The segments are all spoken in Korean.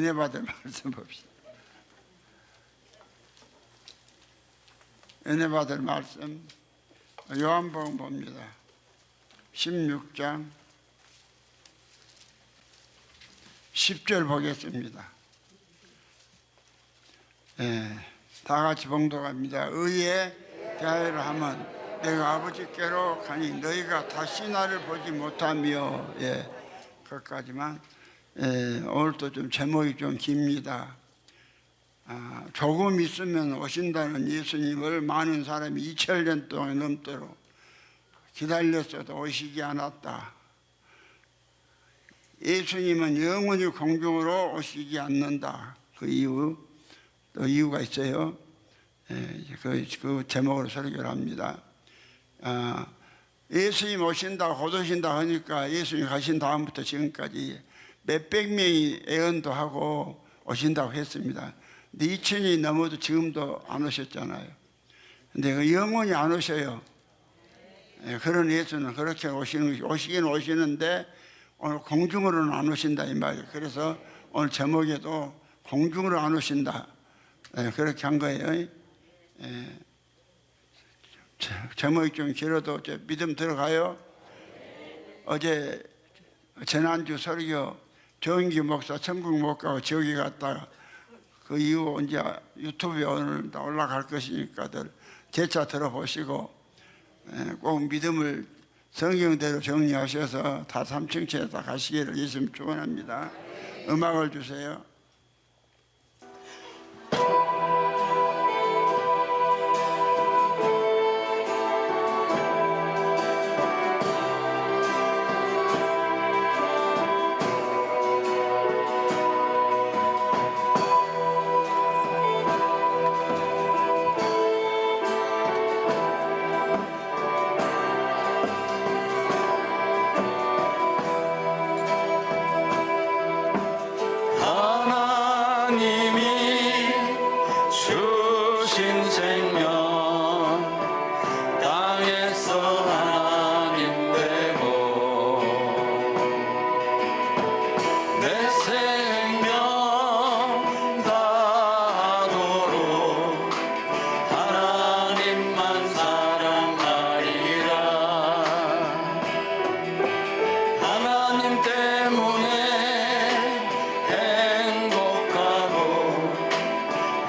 은혜 받을 말씀 봅시다. 은혜 받을 말씀 요한복음 봅니다. 16장 10절 보겠습니다. 다 같이 봉독합니다. 의에 대하여를 하면 내가 아버지께로 가니 너희가 다시 나를 보지 못하며, 그것까지만. 오늘도 좀 제목이 좀 깁니다. 조금 있으면 오신다는 예수님을 많은 사람이 2000년 동안 넘도록 기다렸어도 오시지 않았다. 예수님은 영원히 공중으로 오시지 않는다. 그 이유, 또 이유가 있어요. 그 제목으로 설교를 합니다. 예수님 오신다, 곧 오신다 하니까 예수님 가신 다음부터 지금까지 몇백 명이 애언도 하고 오신다고 했습니다. 근데 2000년이 넘어도 지금도 안 오셨잖아요. 근데 그 영원히 안 오셔요. 그런 예수는 그렇게 오시긴 오시는데 오늘 공중으로는 안 오신다 이 말이에요. 그래서 오늘 제목에도 공중으로 안 오신다, 그렇게 한 거예요. 제목이 좀 길어도 믿음 들어가요. 어제 지난주 설교 정기 목사 천국 못 가고 지옥에 갔다가 그 이후 이제 유튜브에 오늘 올라갈 것이니까들 재차 들어보시고 꼭 믿음을 성경대로 정리하셔서 다 삼층체에 다 가시기를 예수님 축원합니다. 음악을 주세요.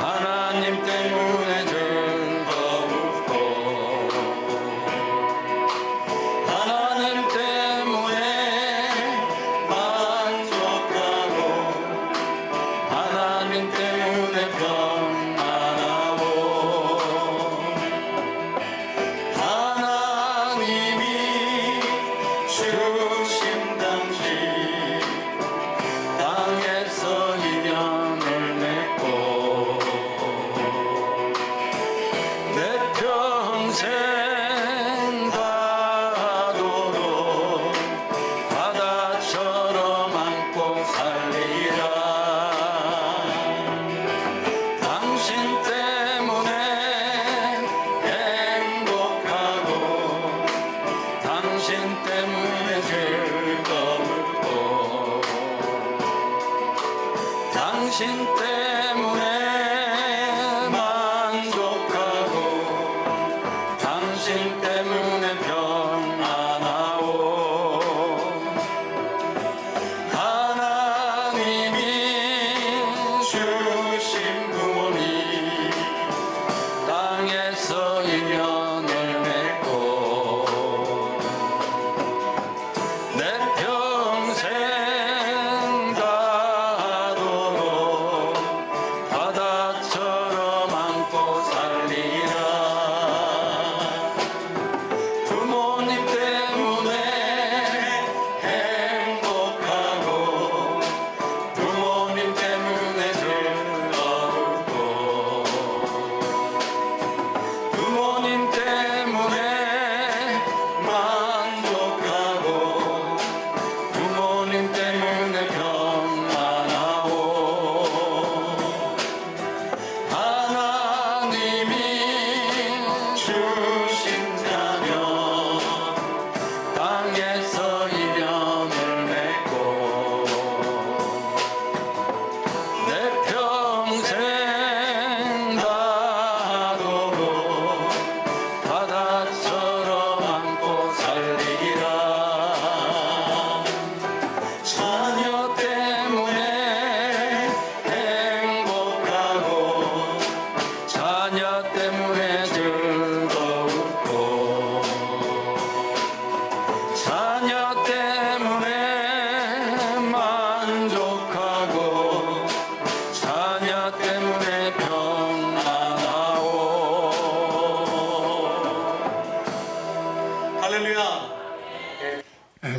하나님 때문에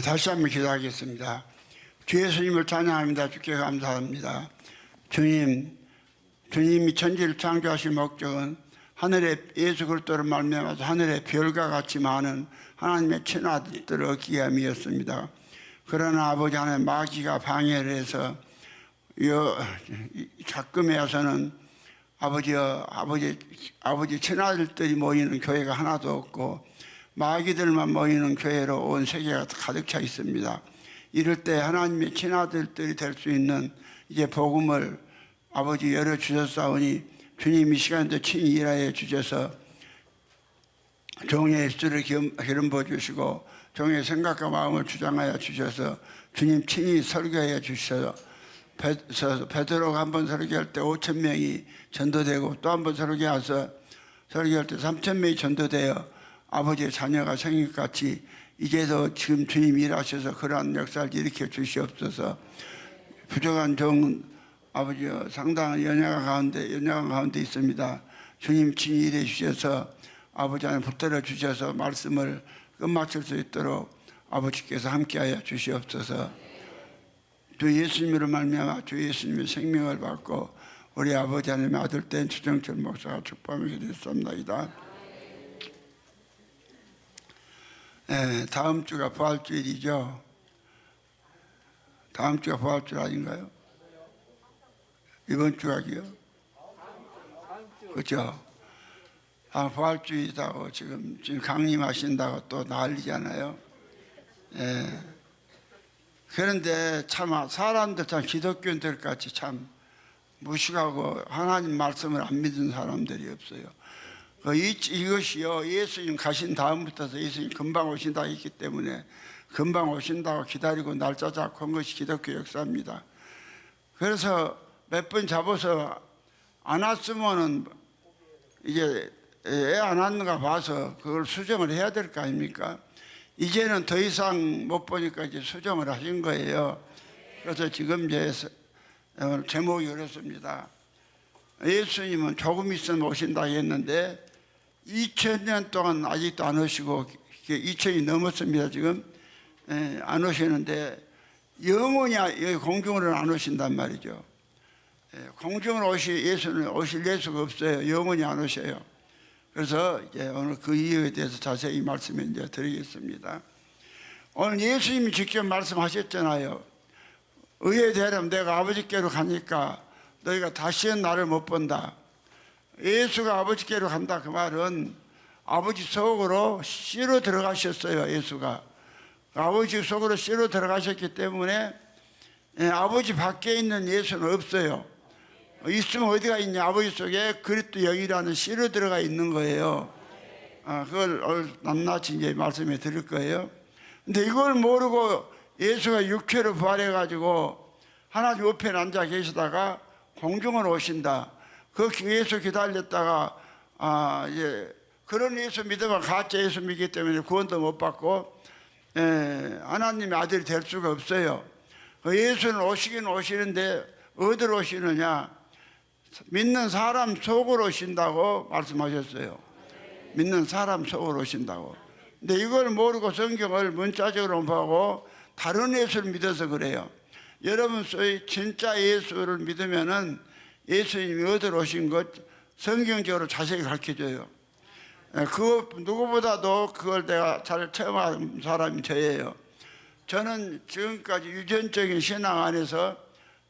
다시 한번 기도하겠습니다. 주 예수님을 찬양합니다. 주께 감사합니다. 주님이 천지를 창조하신 목적은 하늘의 예수 그리스도를 말미암아서 하늘의 별과 같이 많은 하나님의 친아들들을 얻기 위함이었습니다. 그러나 아버지 하나님 마귀가 방해를 해서 작금에 와서는 아버지 친아들들이 모이는 교회가 하나도 없고 마귀들만 모이는 교회로 온 세계가 가득 차 있습니다. 이럴 때 하나님의 친아들들이 될 수 있는 이제 복음을 아버지 열어주셨사오니 주님 이 시간에도 친히 일하여 주셔서 종의 입술을 기름 부어주시고 종의 생각과 마음을 주장하여 주셔서 주님 친히 설교하여 주셔서 베드로가 한 번 설교할 때 5천 명이 전도되고 또 한 번 설교할 때 3천 명이 전도되어 아버지의 자녀가 생긴 것 같이 이제도 지금 주님 일하셔서 그러한 역사를 일으켜 주시옵소서. 부족한 종 아버지 상당한 연약한 가운데 있습니다. 주님 친히 일해 주셔서 아버지 안에 붙들어 주셔서 말씀을 끝마칠 수 있도록 아버지께서 함께하여 주시옵소서. 주 예수님으로 말미암아 주 예수님의 생명을 받고 우리 아버지 하나님의 아들 된 주정철 목사가 축복하며 기도했습니다. 다음 주가 부활주일이죠. 다음 주가 부활주일 아닌가요? 이번 주가요? 그렇죠. 부활주일이라고 지금 강림하신다고 또 난리잖아요. 그런데 참 사람들 참 기독교인들 같이 참 무식하고 하나님 말씀을 안 믿는 사람들이 없어요. 이것이요 예수님 가신 다음부터 예수님 금방 오신다 했기 때문에 금방 오신다고 기다리고 날짜 잡고 한 것이 기독교 역사입니다. 그래서 몇 번 잡아서 안 왔으면은 이제 애 안 왔는가 봐서 그걸 수정을 해야 될 거 아닙니까? 이제는 더 이상 못 보니까 이제 수정을 하신 거예요. 그래서 지금 이제 제목이 그렇습니다. 예수님은 조금 있으면 오신다 했는데 2000년 동안 아직도 안 오시고 2000이 넘었습니다. 지금 안 오시는데 영원히 여기 공중으로는 안 오신단 말이죠. 공중으로 예수는 오실 예수가 없어요. 영원히 안 오셔요. 그래서 이제 오늘 그 이유에 대해서 자세히 말씀을 이제 드리겠습니다. 오늘 예수님이 직접 말씀하셨잖아요. 의에 대하면 내가 아버지께로 가니까 너희가 다시는 나를 못 본다. 예수가 아버지께로 간다 그 말은 아버지 속으로 씨로 들어가셨어요. 예수가 아버지 속으로 씨로 들어가셨기 때문에 아버지 밖에 있는 예수는 없어요. 있으면 어디가 있냐? 아버지 속에 그리스도 영이라는 씨로 들어가 있는 거예요. 그걸 낱낱이 이제 말씀해 드릴 거예요. 근데 이걸 모르고 예수가 육체로 부활해가지고 하나님 옆에 앉아 계시다가 공중으로 오신다. 그 예수 기다렸다가 이제 그런 예수 믿으면 가짜 예수 믿기 때문에 구원도 못 받고 하나님의 아들이 될 수가 없어요. 예수는 오시긴 오시는데 어디로 오시느냐? 믿는 사람 속으로 오신다고 말씀하셨어요. 믿는 사람 속으로 오신다고. 근데 이걸 모르고 성경을 문자적으로 보고 다른 예수를 믿어서 그래요. 여러분 소위 진짜 예수를 믿으면은 예수님이 어디로 오신 것 성경적으로 자세히 가르쳐줘요. 그 누구보다도 그걸 내가 잘 체험한 사람이 저예요. 저는 지금까지 유전적인 신앙 안에서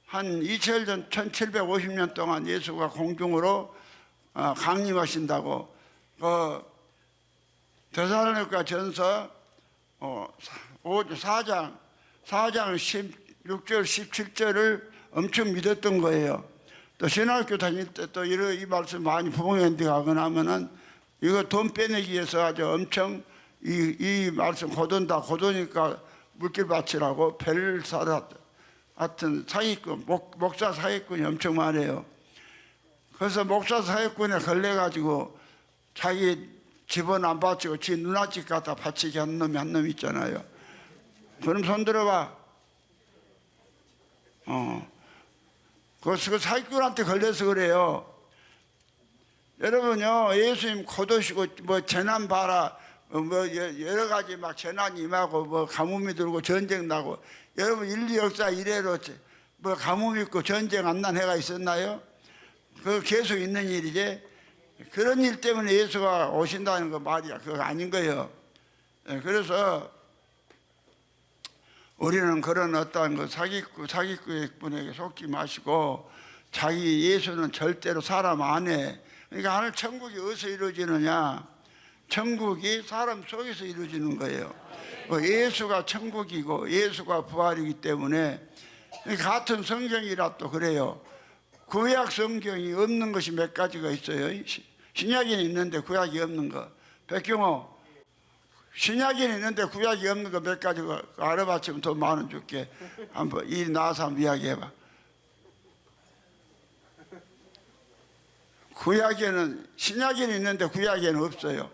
한 2000년, 1750년 동안 예수가 공중으로 강림하신다고 데살로니가 전서 4장 16절 17절을 엄청 믿었던 거예요. 또 신학교 다닐 때 또 이 말씀 많이 부모님한테 가거나 하면은 이거 돈 빼내기 위해서 아주 엄청 이 말씀 고도니까 물길 바치라고 벨사라 하여튼 사기꾼, 목사 사기꾼이 엄청 많아요. 그래서 목사 사기꾼에 걸려가지고 자기 집은 안 바치고 지 누나집 갖다 바치게 한 놈이 있잖아요. 그럼 손 들어봐. 그 사기꾼한테 걸려서 그래요. 여러분요, 예수님 고도시고 뭐 재난 봐라, 뭐 여러 가지 막 재난이 임하고 뭐 가뭄이 들고 전쟁 나고 여러분 인류 역사 이래로 뭐 가뭄 있고 전쟁 안 난 해가 있었나요? 그 계속 있는 일이지. 그런 일 때문에 예수가 오신다는 거 말이야. 그거 아닌 거예요. 그래서 우리는 그런 어떠한 그 사기꾼에게 속지 마시고 자기 예수는 절대로 사람 안에 그러니까 하늘 천국이 어디서 이루어지느냐? 천국이 사람 속에서 이루어지는 거예요. 예수가 천국이고 예수가 부활이기 때문에 같은 성경이라 또 그래요. 구약 성경이 없는 것이 몇 가지가 있어요. 신약에는 있는데 구약이 없는 거. 백경호, 신약에는 있는데 구약이 없는 거 몇 가지가 알아봤으면 돈 10,000원 줄게. 한번 이 나와서 한번 이야기해봐. 구약에는 신약에는 있는데 구약에는 없어요.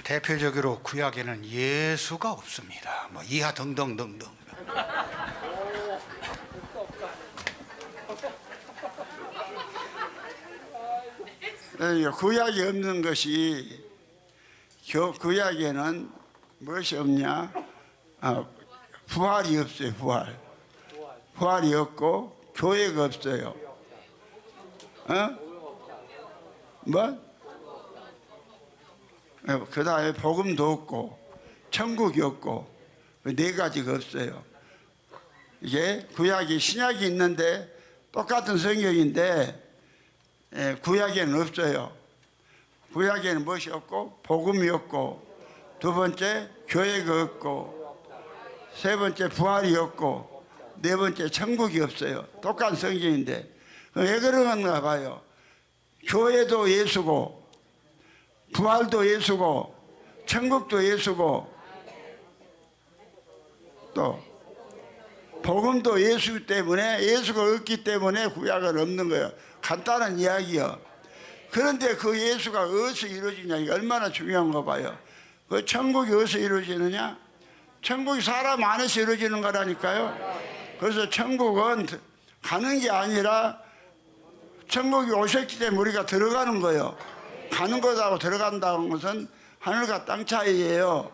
대표적으로 구약에는 예수가 없습니다. 뭐 이하 등등등등. 구약이 없는 것이 구약에는 무엇이 없냐? 부활이 없어요. 부활이 없고 교회가 없어요. 뭐? 그 다음에 복음도 없고 천국이 없고 네 가지가 없어요. 이게 구약이 신약이 있는데 똑같은 성경인데 구약에는 없어요. 구약에는 무엇이 없고 복음이 없고 두 번째 교회가 없고 세 번째 부활이 없고 네 번째 천국이 없어요. 똑같은 성경인데 왜 그런가 봐요. 교회도 예수고 부활도 예수고 천국도 예수고 또 복음도 예수 때문에 예수가 없기 때문에 구약은 없는 거예요. 간단한 이야기요. 그런데 그 예수가 어디서 이루어지냐 이게 얼마나 중요한 거 봐요. 그 천국이 어디서 이루어지느냐? 천국이 사람 안에서 이루어지는 거라니까요. 그래서 천국은 가는 게 아니라 천국이 오셨기 때문에 우리가 들어가는 거예요. 가는 것하고 들어간다는 것은 하늘과 땅 차이예요.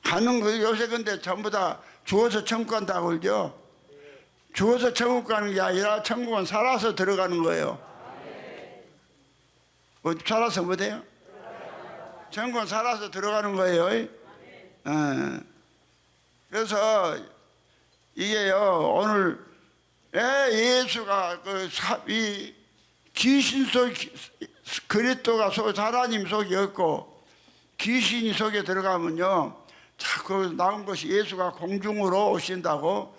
가는 거 요새 근데 전부 다 죽어서 천국 간다고 그러죠. 죽어서 천국 가는 게 아니라 천국은 살아서 들어가는 거예요. 살아서 뭐돼요? 천국은 살아서 들어가는 거예요. 그래서 이게요 오늘 예수가 이 귀신 속 그리스도가 하나님 속에 없고 귀신이 속에 들어가면요 자꾸 나온 것이 예수가 공중으로 오신다고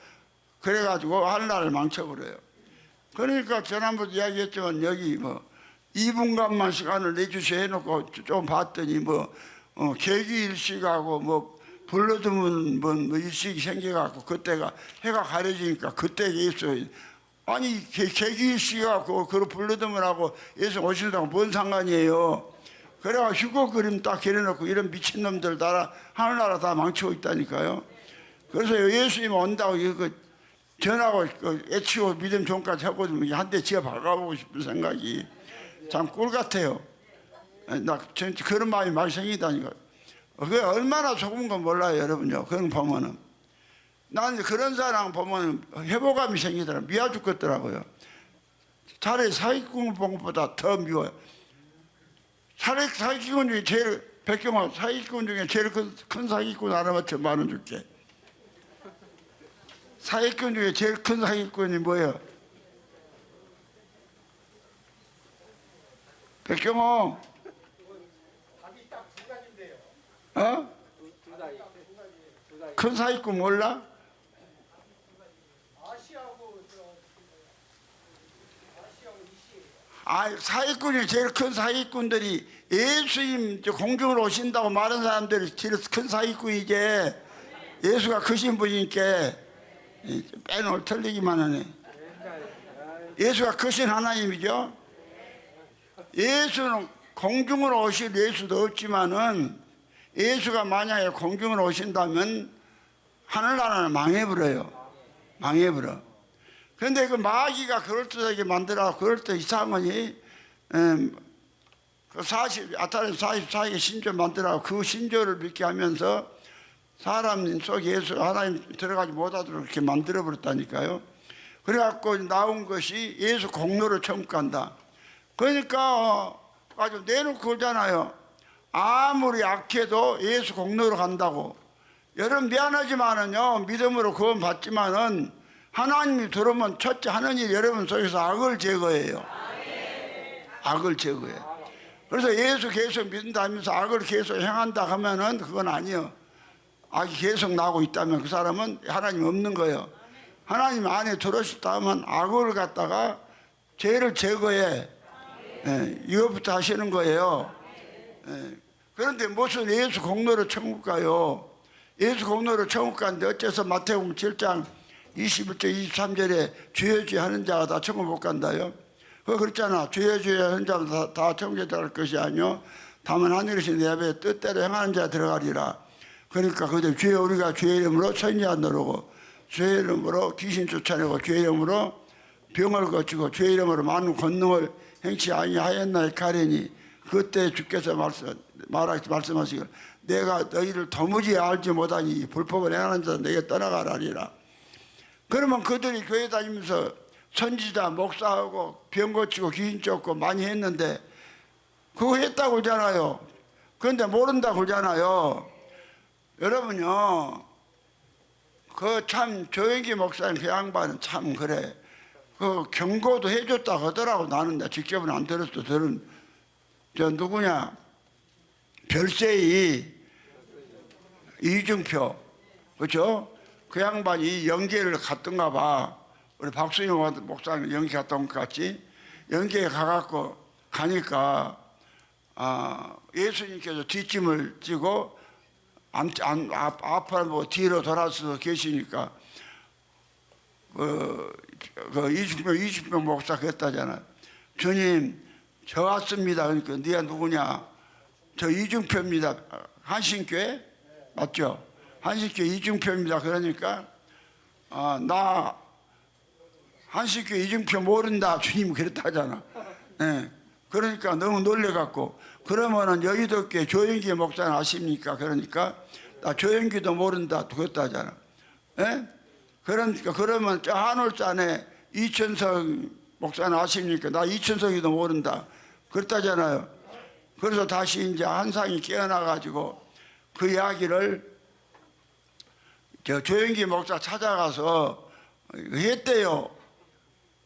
그래가지고 하늘나라를 망쳐버려요. 그러니까 지난번에 이야기했지만 여기 뭐 2분간만 시간을 내주셔 해놓고 좀 봤더니 뭐 계기일식하고 뭐 불러두면 뭐 일식이 생겨갖고 그때가 해가 가려지니까 그때 예수 아니 계기일식하고 그걸 불러두면 하고 예수 오신다고 뭔 상관이에요. 그래가 휴거 그림 딱 그려놓고 이런 미친놈들 다 하늘나라 다 망치고 있다니까요. 그래서 예수님 온다고 이거 전하고 애치고 믿음 종까지 하고 한 대 지어 박아보고 싶은 생각이 참 꿀 같아요. 나 그런 마음이 많이 생기다니까. 그게 얼마나 속은 건 몰라요, 여러분요. 그런 보면은. 나는 그런 사람 보면 회복감이 생기더라고요. 미워 죽겠더라고요. 차라리 사기꾼을 본 것보다 더 미워요. 차라리 사기꾼 중에 제일, 백경아, 사기꾼 중에 제일 큰 사기꾼 알아맞혀 10,000원 줄게. 사기꾼 중에 제일 큰 사기꾼이 뭐예요? 백경호. 큰 사기꾼 몰라? 사기꾼이 제일 큰 사기꾼들이 예수님 공중으로 오신다고 말한 사람들이 제일 큰 사기꾼이지. 예수가 크신 분이니까 빼놓을 틀리기만 하네. 예수가 크신 하나님이죠. 예수는 공중으로 오실 예수도 없지만은 예수가 만약에 공중으로 오신다면 하늘나라는 망해버려요. 망해버려. 그런데 그 마귀가 그럴듯하게 만들어 그럴듯 이상하니 그 44개 신조 만들어 그 신조를 믿게 하면서 사람 속 예수 하나님 들어가지 못하도록 이렇게 만들어 버렸다니까요. 그래갖고 나온 것이 예수 공로로 천국 간다. 그러니까 아주 내놓고 그러잖아요. 아무리 약해도 예수 공로로 간다고. 여러분 미안하지만은요, 믿음으로 구원 받지만은 하나님이 들어오면 첫째 하는 일 여러분 속에서 악을 제거해요. 악을 제거해요. 그래서 예수 계속 믿는다 하면서 악을 계속 행한다 하면은 그건 아니에요. 악이 계속 나오고 있다면 그 사람은 하나님 없는 거예요. 하나님 안에 들어오셨다 하면 악을 갖다가 죄를 제거해. 이것부터 하시는 거예요. 그런데 무슨 예수 공로로 천국 가요. 예수 공로로 천국 가는데 어째서 마태복음 7장 21절 23절에 주여 주여 하는 자가 다 천국 못 간다요. 그거 그랬잖아. 주여 주여 하는 자가 다 천국에 들어갈 것이 아니요 다만 하늘이신 내 아버지의 뜻대로 행하는 자가 들어가리라. 그러니까 그들 주여 우리가 주의 이름으로 선지자 노르고 주의 이름으로 귀신 쫓아내고 주의 이름으로 병을 고치고 주의 이름으로 많은 권능을 행치 아니하였나이 가려니 그때 주께서 말씀하시기를 내가 너희를 도무지 알지 못하니 불법을 행하는 자 내게 떠나가라니라. 그러면 그들이 교회 다니면서 선지자 목사하고 병 고치고 귀신 쫓고 많이 했는데 그거 했다고 그러잖아요. 그런데 모른다고 그러잖아요. 여러분요, 그 참 조영기 목사님 그 양반은 참 그래. 그 경고도 해줬다 하더라고. 나는 직접은 안 들었어. 들은 저 누구냐, 별세이 이중표, 그렇죠? 그 양반이 연계를 갔던가 봐. 우리 박수영 목사님 연계 갔다 온 것 같지? 연계에 가갖고 가니까 예수님께서 뒷짐을 지고 앞으로 뭐 뒤로 돌아서 계시니까 이중표 목사 그랬다잖아. 주님 저 왔습니다. 그러니까 네가 누구냐? 저 이중표입니다. 한신교회 맞죠? 한신교회 이중표입니다. 그러니까 나 한신교회 이중표 모른다. 주님 그랬다잖아. 네. 그러니까 너무 놀래갖고 그러면은 여의도교회 조영기 목사는 아십니까? 그러니까 나 조영기도 모른다. 그랬다잖아. 네? 그러니까 그러면 저 한올산에 이천석 목사는 아십니까? 나 이천석이도 모른다. 그랬다잖아요. 그래서 다시 이제 한상이 깨어나가지고 그 이야기를 저 조영기 목사 찾아가서 했대요.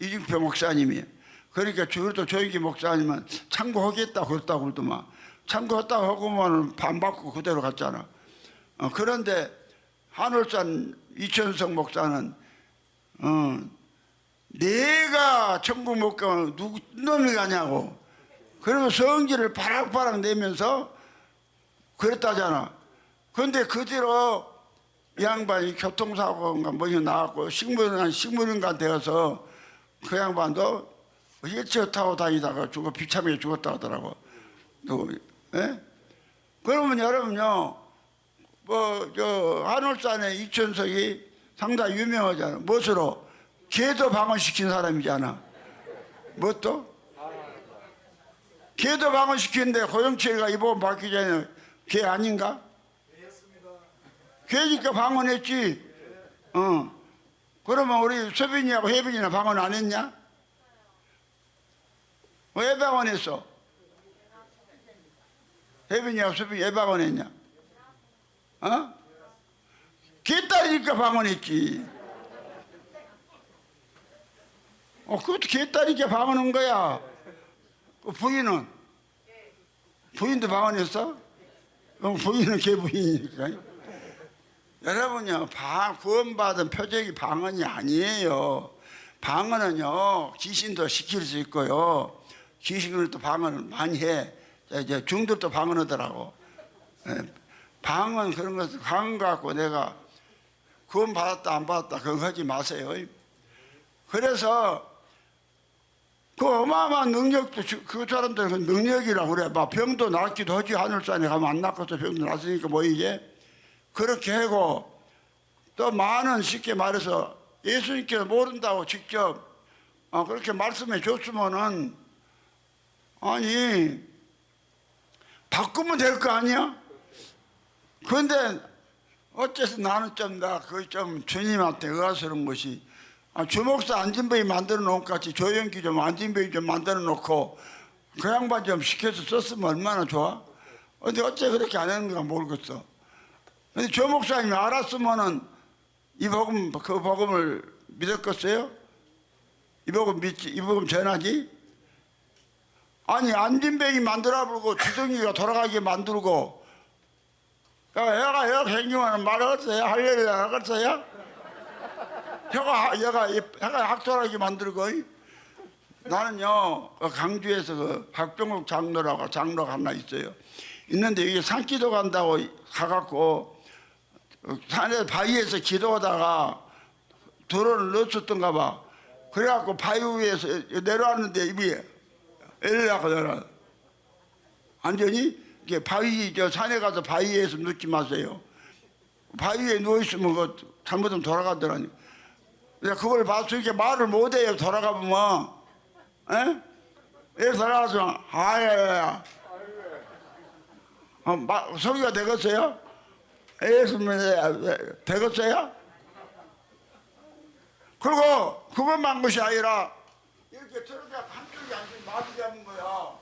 이중표 목사님이. 그러니까 그래도 조영기 목사님은 참고하겠다 그랬다고 그러더만. 참고했다고 하고만 반받고 그대로 갔잖아. 그런데 한울산 이천석 목사는 내가 천국 못 가면 누구 놈이 가냐고. 그러면 성질을 바락바락 내면서 그랬다잖아. 그런데 그 뒤로 이 양반이 교통사고인가 뭐 나왔고 식물인간 되어서 그 양반도 휠체어 타고 다니다가 비참하게 죽었다 하더라고. 예? 그러면 여러분요, 한울산의 이천석이 상당히 유명하잖아. 무엇으로? 개도 방언시킨 사람이잖아. 무엇도? 개도 방언시키는데 고영철이가 이 부분 받기 전에 개 아닌가? 개니까 방언했지. 그러면 우리 서빈이하고 혜빈이나 방언 안 했냐? 왜 방언했어? 혜빈이하고 서빈이 왜 방언했냐? 개딸이니까 방언했지. 그것도 개딸이니까 방언한 거야. 부인은? 부인도 방언했어? 부인은 개부인이니까. 여러분요, 구원받은 표적이 방언이 아니에요. 방언은요, 귀신도 시킬 수 있고요. 귀신을 또 방언을 많이 해. 이제 중들도 방언하더라고. 방언 그런 것, 방언 갖고 내가 구원받았다 안 받았다 그거 하지 마세요. 그래서 그 어마어마한 능력도 그 사람들은 그 능력이라고 그래. 막 병도 낫기도 하지. 하늘산에 가면 안 낫고서 병도 낫으니까 뭐 이게 그렇게 하고 또 많은 쉽게 말해서 예수님께서 모른다고 직접 그렇게 말씀해 줬으면은 아니 바꾸면 될 거 아니야? 그런데 어째서 나는 좀 주님한테 의아스러운 것이 주목사 안진배이 만들어 놓은 것 같이 조영기 좀 안진배이 좀 만들어 놓고 그 양반 좀 시켜서 썼으면 얼마나 좋아? 근데 어째 그렇게 안 하는가 모르겠어. 근데 조 목사님이 알았으면은 이 복음, 그 복음을 믿었겠어요? 이 복음 믿지, 이 복음 전하지? 아니, 안진뱅이 만들어 부르고 주둥이가 돌아가게 만들고, 얘가 여기 행님하는 말 없어요? 할렐루야 하겠어요? 얘가 학살하게 만들고, 나는요, 강주에서 그 박병욱 장로라고 장로가 하나 있어요. 있는데 이게 산기도 간다고 가갖고, 산에 바위에서 기도하다가 드론을 넣었던가 봐. 그래갖고 바위 위에서 내려왔는데 입이 엘라가 내려. 완전히 이게 바위 저 산에 가서 바위에서 눕지 마세요. 바위에 누워 있으면 그 잘못하면 돌아가더라니. 내가 그걸 봐서 이렇게 말을 못해요. 돌아가 보면, 에? 왜 돌아가서 아야야야. 소리가 되겠어요? 예수님이 되겠어요? 그리고 그것만 것이 아니라 이렇게 들어가 한쪽이 앉으면 마비 잡은 거야.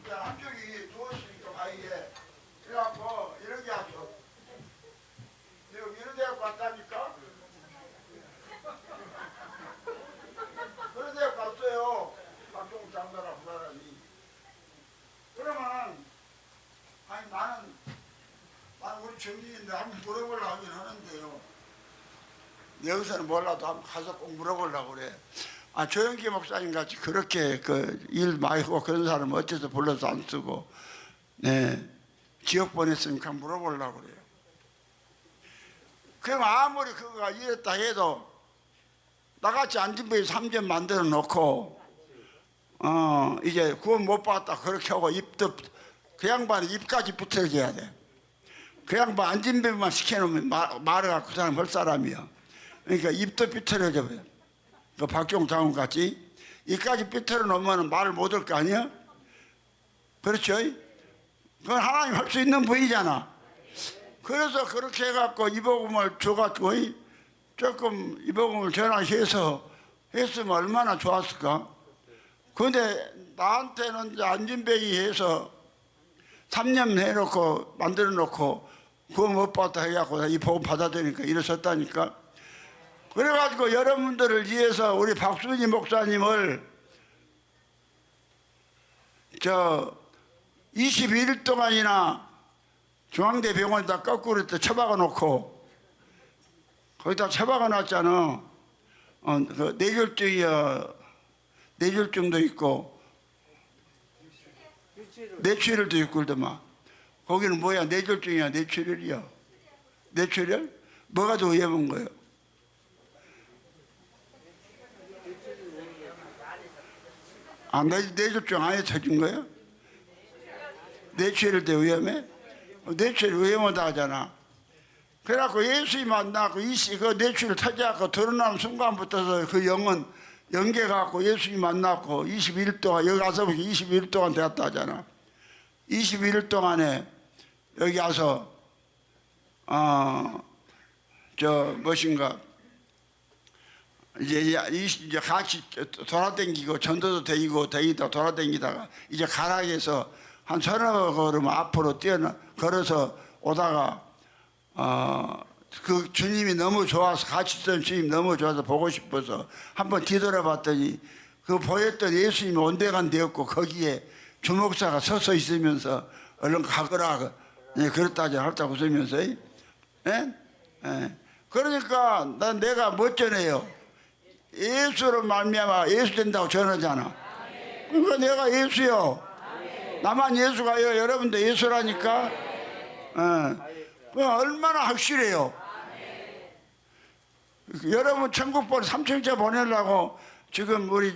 한쪽이 누워있으니까 바위에. 그래갖고 이렇게 하죠. 내가 이런 데가 갔다니까? 그런 데가 갔어요. 박종욱 장사라고 사람이. 그러면 아니 나는 우리 정기인데 한번 물어보려고 하긴 하는데요. 여기서는 몰라도 한번 가서 꼭 물어보려고 그래. 조영기 목사님 같이 그렇게 그 일 많이 하고 그런 사람 어째서 불러서 안 쓰고, 네, 지역 보냈으니까 물어보려고 그래요. 그럼 아무리 그거가 이랬다 해도 나같이 안진부에 3점 만들어 놓고, 이제 구원 못 받았다 그렇게 하고 입도 그 양반이 입까지 붙어줘야 돼. 그 양반 안진배만 시켜놓으면 말해갖고 그 사람 할 사람이야. 그러니까 입도 삐뚤어져 버려. 그 박종 장군 같이 입까지 삐뚤어 놓으면 말을 못 할 거 아니야? 그렇죠? 그건 하나님 할 수 있는 분이잖아. 그래서 그렇게 해갖고 이 복음을 줘갖고 조금 이 복음을 전하해서 했으면 얼마나 좋았을까? 그런데 나한테는 이제 안진배이 해서 3년 해놓고 만들어 놓고 그거 못 받다 해갖고 이 복음 받아들이니까 이랬었다니까. 그래가지고 여러분들을 위해서 우리 박순희 목사님을 21일 동안이나 중앙대병원에다 거꾸로 처박아 놓고 거기다 처박아 놨잖아. 그 뇌졸중도 있고 뇌출혈도 있고 그러더만. 거기는 뭐야? 뇌졸중이야? 뇌출혈이야? 뇌출혈? 뭐가 더 위험한 거예요? 뇌졸중 안에 터진 거예요? 뇌출혈 때 위험해? 뇌출혈 위험하다 하잖아. 그래갖고 예수님 만나고 그 뇌출혈 터져갖고 드러나는 순간부터 그 영은 연계갖고 예수님 만났고 21일 동안 여기 와서 21일 동안 되었다 하잖아. 21일 동안에 여기 와서 무엇인가 이제 같이 돌아다니고 전도도 다니다 돌아다니다가 이제 가락에서 한 서너 걸음 앞으로 걸어서 오다가 그 주님이 너무 좋아서 같이 있던 주님 너무 좋아서 보고 싶어서 한번 뒤돌아봤더니 그 보였던 예수님이 온데간 되었고 거기에 주목사가 서서 있으면서 얼른 가거라 그랬다지 할다 웃으면서 그러니까 내가 뭐 전해요? 예수로 말미암아 예수 된다고 전하잖아. 그러니까 내가 예수요. 나만 예수가 아니라 여러분도 예수라니까. 얼마나 확실해요. 여러분 천국 볼 삼층자 보내려고 지금 우리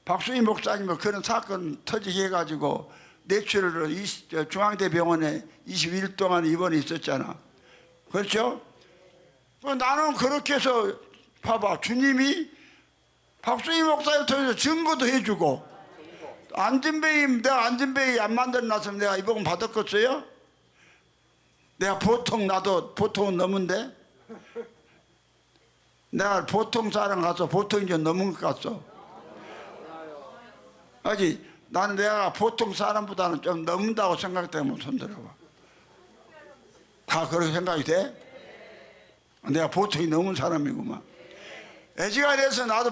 박수희 목사님은 그런 사건 터지게 해가지고 뇌출혈로 중앙대병원에 21일 동안 입원해 있었잖아. 그렇죠? 나는 그렇게 해서 봐봐, 주님이 박수희 목사를 통해서 증거도 해주고, 내가 안진뱅이 안 만들어놨으면 내가 이 복음 받았겠어요? 내가 나도 보통은 넘은데? 내가 보통 사람 가서 보통 이제 넘은 것 같소. 아직 나는 내가 보통 사람보다는 좀 넘는다고 생각되면 손들어봐. 다 그렇게 생각이 돼? 내가 보통이 넘은 사람이구만. 애지간해서 나도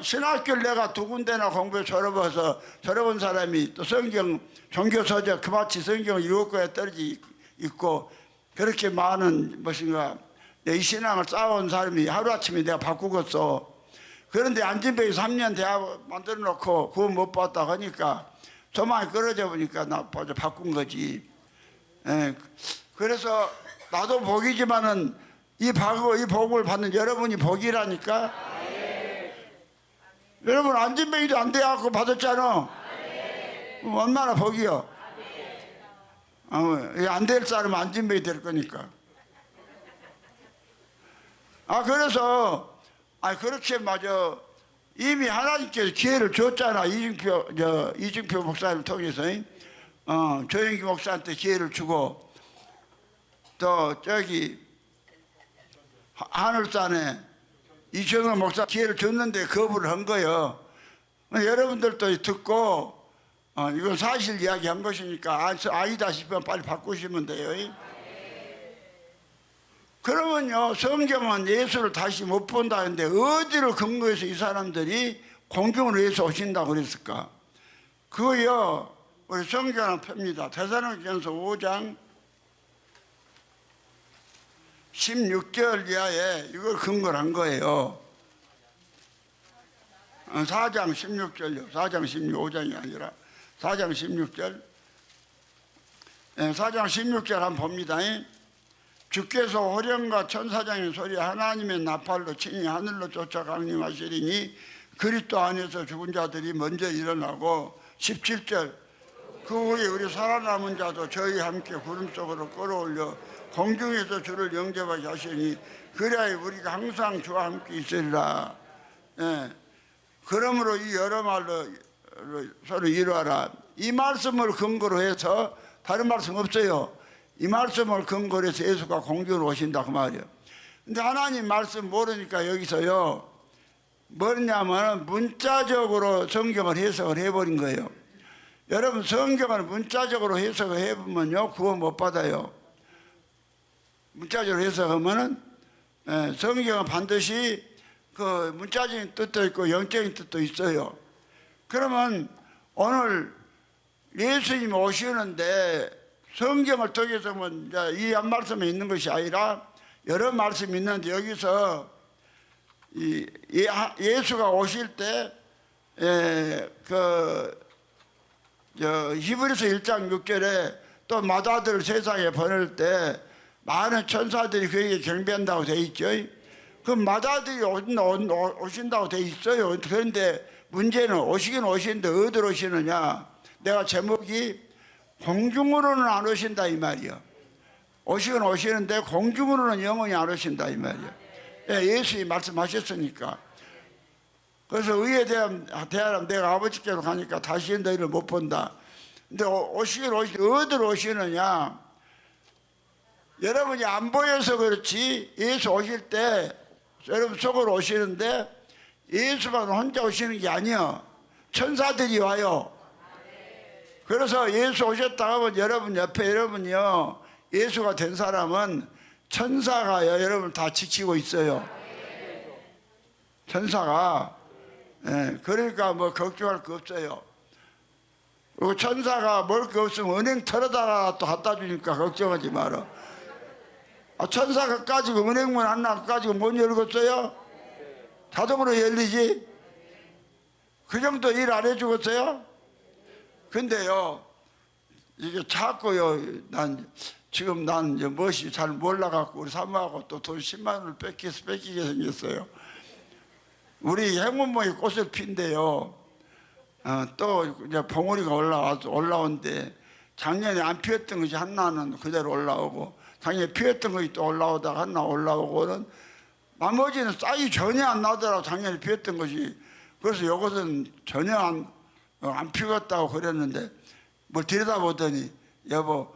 신학교를 내가 2군데나 공부해 졸업한 사람이 또 성경, 종교서적 그마치 성경을 7권에 떨어지 있고, 그렇게 많은 내 신앙을 쌓아온 사람이 하루아침에 내가 바꾸겠어. 그런데 안진뱅이 3년 대학 만들어 놓고 그거 못 봤다 하니까 소망이 끊어져 보니까 나 바꾼 거지. 그래서 나도 복이지만은 이 복을 받는 여러분이 복이라니까. 여러분 안진뱅이도 안 돼갖고 받았잖아. 얼마나 복이요. 안 될 사람은 안진뱅이 될 거니까. 그래서 그렇게 이미 하나님께서 기회를 줬잖아. 이중표 목사를 통해서 조영기 목사한테 기회를 주고, 또 저기 하늘산에 이정은 목사 기회를 줬는데 거부를 한 거예요. 여러분들도 듣고 이건 사실 이야기한 것이니까 아니다 싶으면 빨리 바꾸시면 돼요. 그러면요, 성경은 예수를 다시 못 본다는데 어디를 근거해서 이 사람들이 공경으로 예수 오신다고 그랬을까? 그거요, 우리 성경은 펴니다. 데살로니가전서 5장 16절 이하에 이걸 근거로 한 거예요. 4장 16절요. 4장 5장이 아니라 4장 16절. 4장 16절 한번 봅니다. 주께서 호령과 천사장의 소리 하나님의 나팔로 친히 하늘로 쫓아 강림하시리니 그리스도 안에서 죽은 자들이 먼저 일어나고, 17절 그 후에 우리 살아남은 자도 저희 함께 구름 속으로 끌어올려 공중에서 주를 영접하게 하시니 그래야 우리가 항상 주와 함께 있으리라. 그러므로 이 여러 말로 서로 이루어라. 이 말씀을 근거로 해서 다른 말씀 없어요. 이 말씀을 근거로 해서 예수가 공중으로 오신다 그 말이에요. 근데 하나님 말씀 모르니까 여기서요, 뭐냐면 문자적으로 성경을 해석을 해버린 거예요. 여러분 성경을 문자적으로 해석을 해보면요 구원 못 받아요. 문자적으로 해석하면은 성경은 반드시 그 문자적인 뜻도 있고 영적인 뜻도 있어요. 그러면 오늘 예수님이 오시는데 성경을 통해서는 이 한 말씀에 있는 것이 아니라 여러 말씀이 있는데, 여기서 예수가 오실 때 히브리서 1장 6절에 또 맏아들 세상에 보낼 때 많은 천사들이 그에게 경배한다고 돼 있죠. 그 맏아들이 오신다고 돼 있어요. 그런데 문제는 오시긴 오시는데 어디로 오시느냐. 내가 제목이 공중으로는 안 오신다 이 말이야. 오시긴 오시는데 공중으로는 영원히 안 오신다 이 말이야. 예수님이 말씀하셨으니까. 그래서 의에 대하면 내가 아버지께로 가니까 다시 너희를 못 본다. 근데 오시긴 어디로 오시느냐. 여러분이 안 보여서 그렇지 예수 오실 때 여러분 속으로 오시는데 예수만 혼자 오시는 게 아니야. 천사들이 와요. 그래서 예수 오셨다 하면 여러분 옆에 여러분이요, 예수가 된 사람은 천사가 여러분 다 지키고 있어요. 천사가. 그러니까 뭐 걱정할 거 없어요. 그리고 천사가 먹을 거 없으면 은행 털어다가 또 갖다 주니까 걱정하지 마라. 천사가 가지고 은행문 하나 가지고 못 열겠어요? 자동으로 열리지? 그 정도 일 안 해주겠어요? 근데요, 이게 자꾸요, 지금 난 무엇이 잘 몰라갖고 우리 사모하고 또 돈 10만 원을 뺏기게 생겼어요. 우리 행운모이 꽃을 핀대요. 또 이제 봉오리가 올라온대. 작년에 안 피었던 것이 하나는 그대로 올라오고, 작년에 피었던 것이 또 올라오다가 하나 올라오고는 나머지는 싹이 전혀 안 나더라고. 작년에 피웠던 것이. 그래서 이것은 전혀 안 피웠다고 그랬는데 뭘 들여다보더니 여보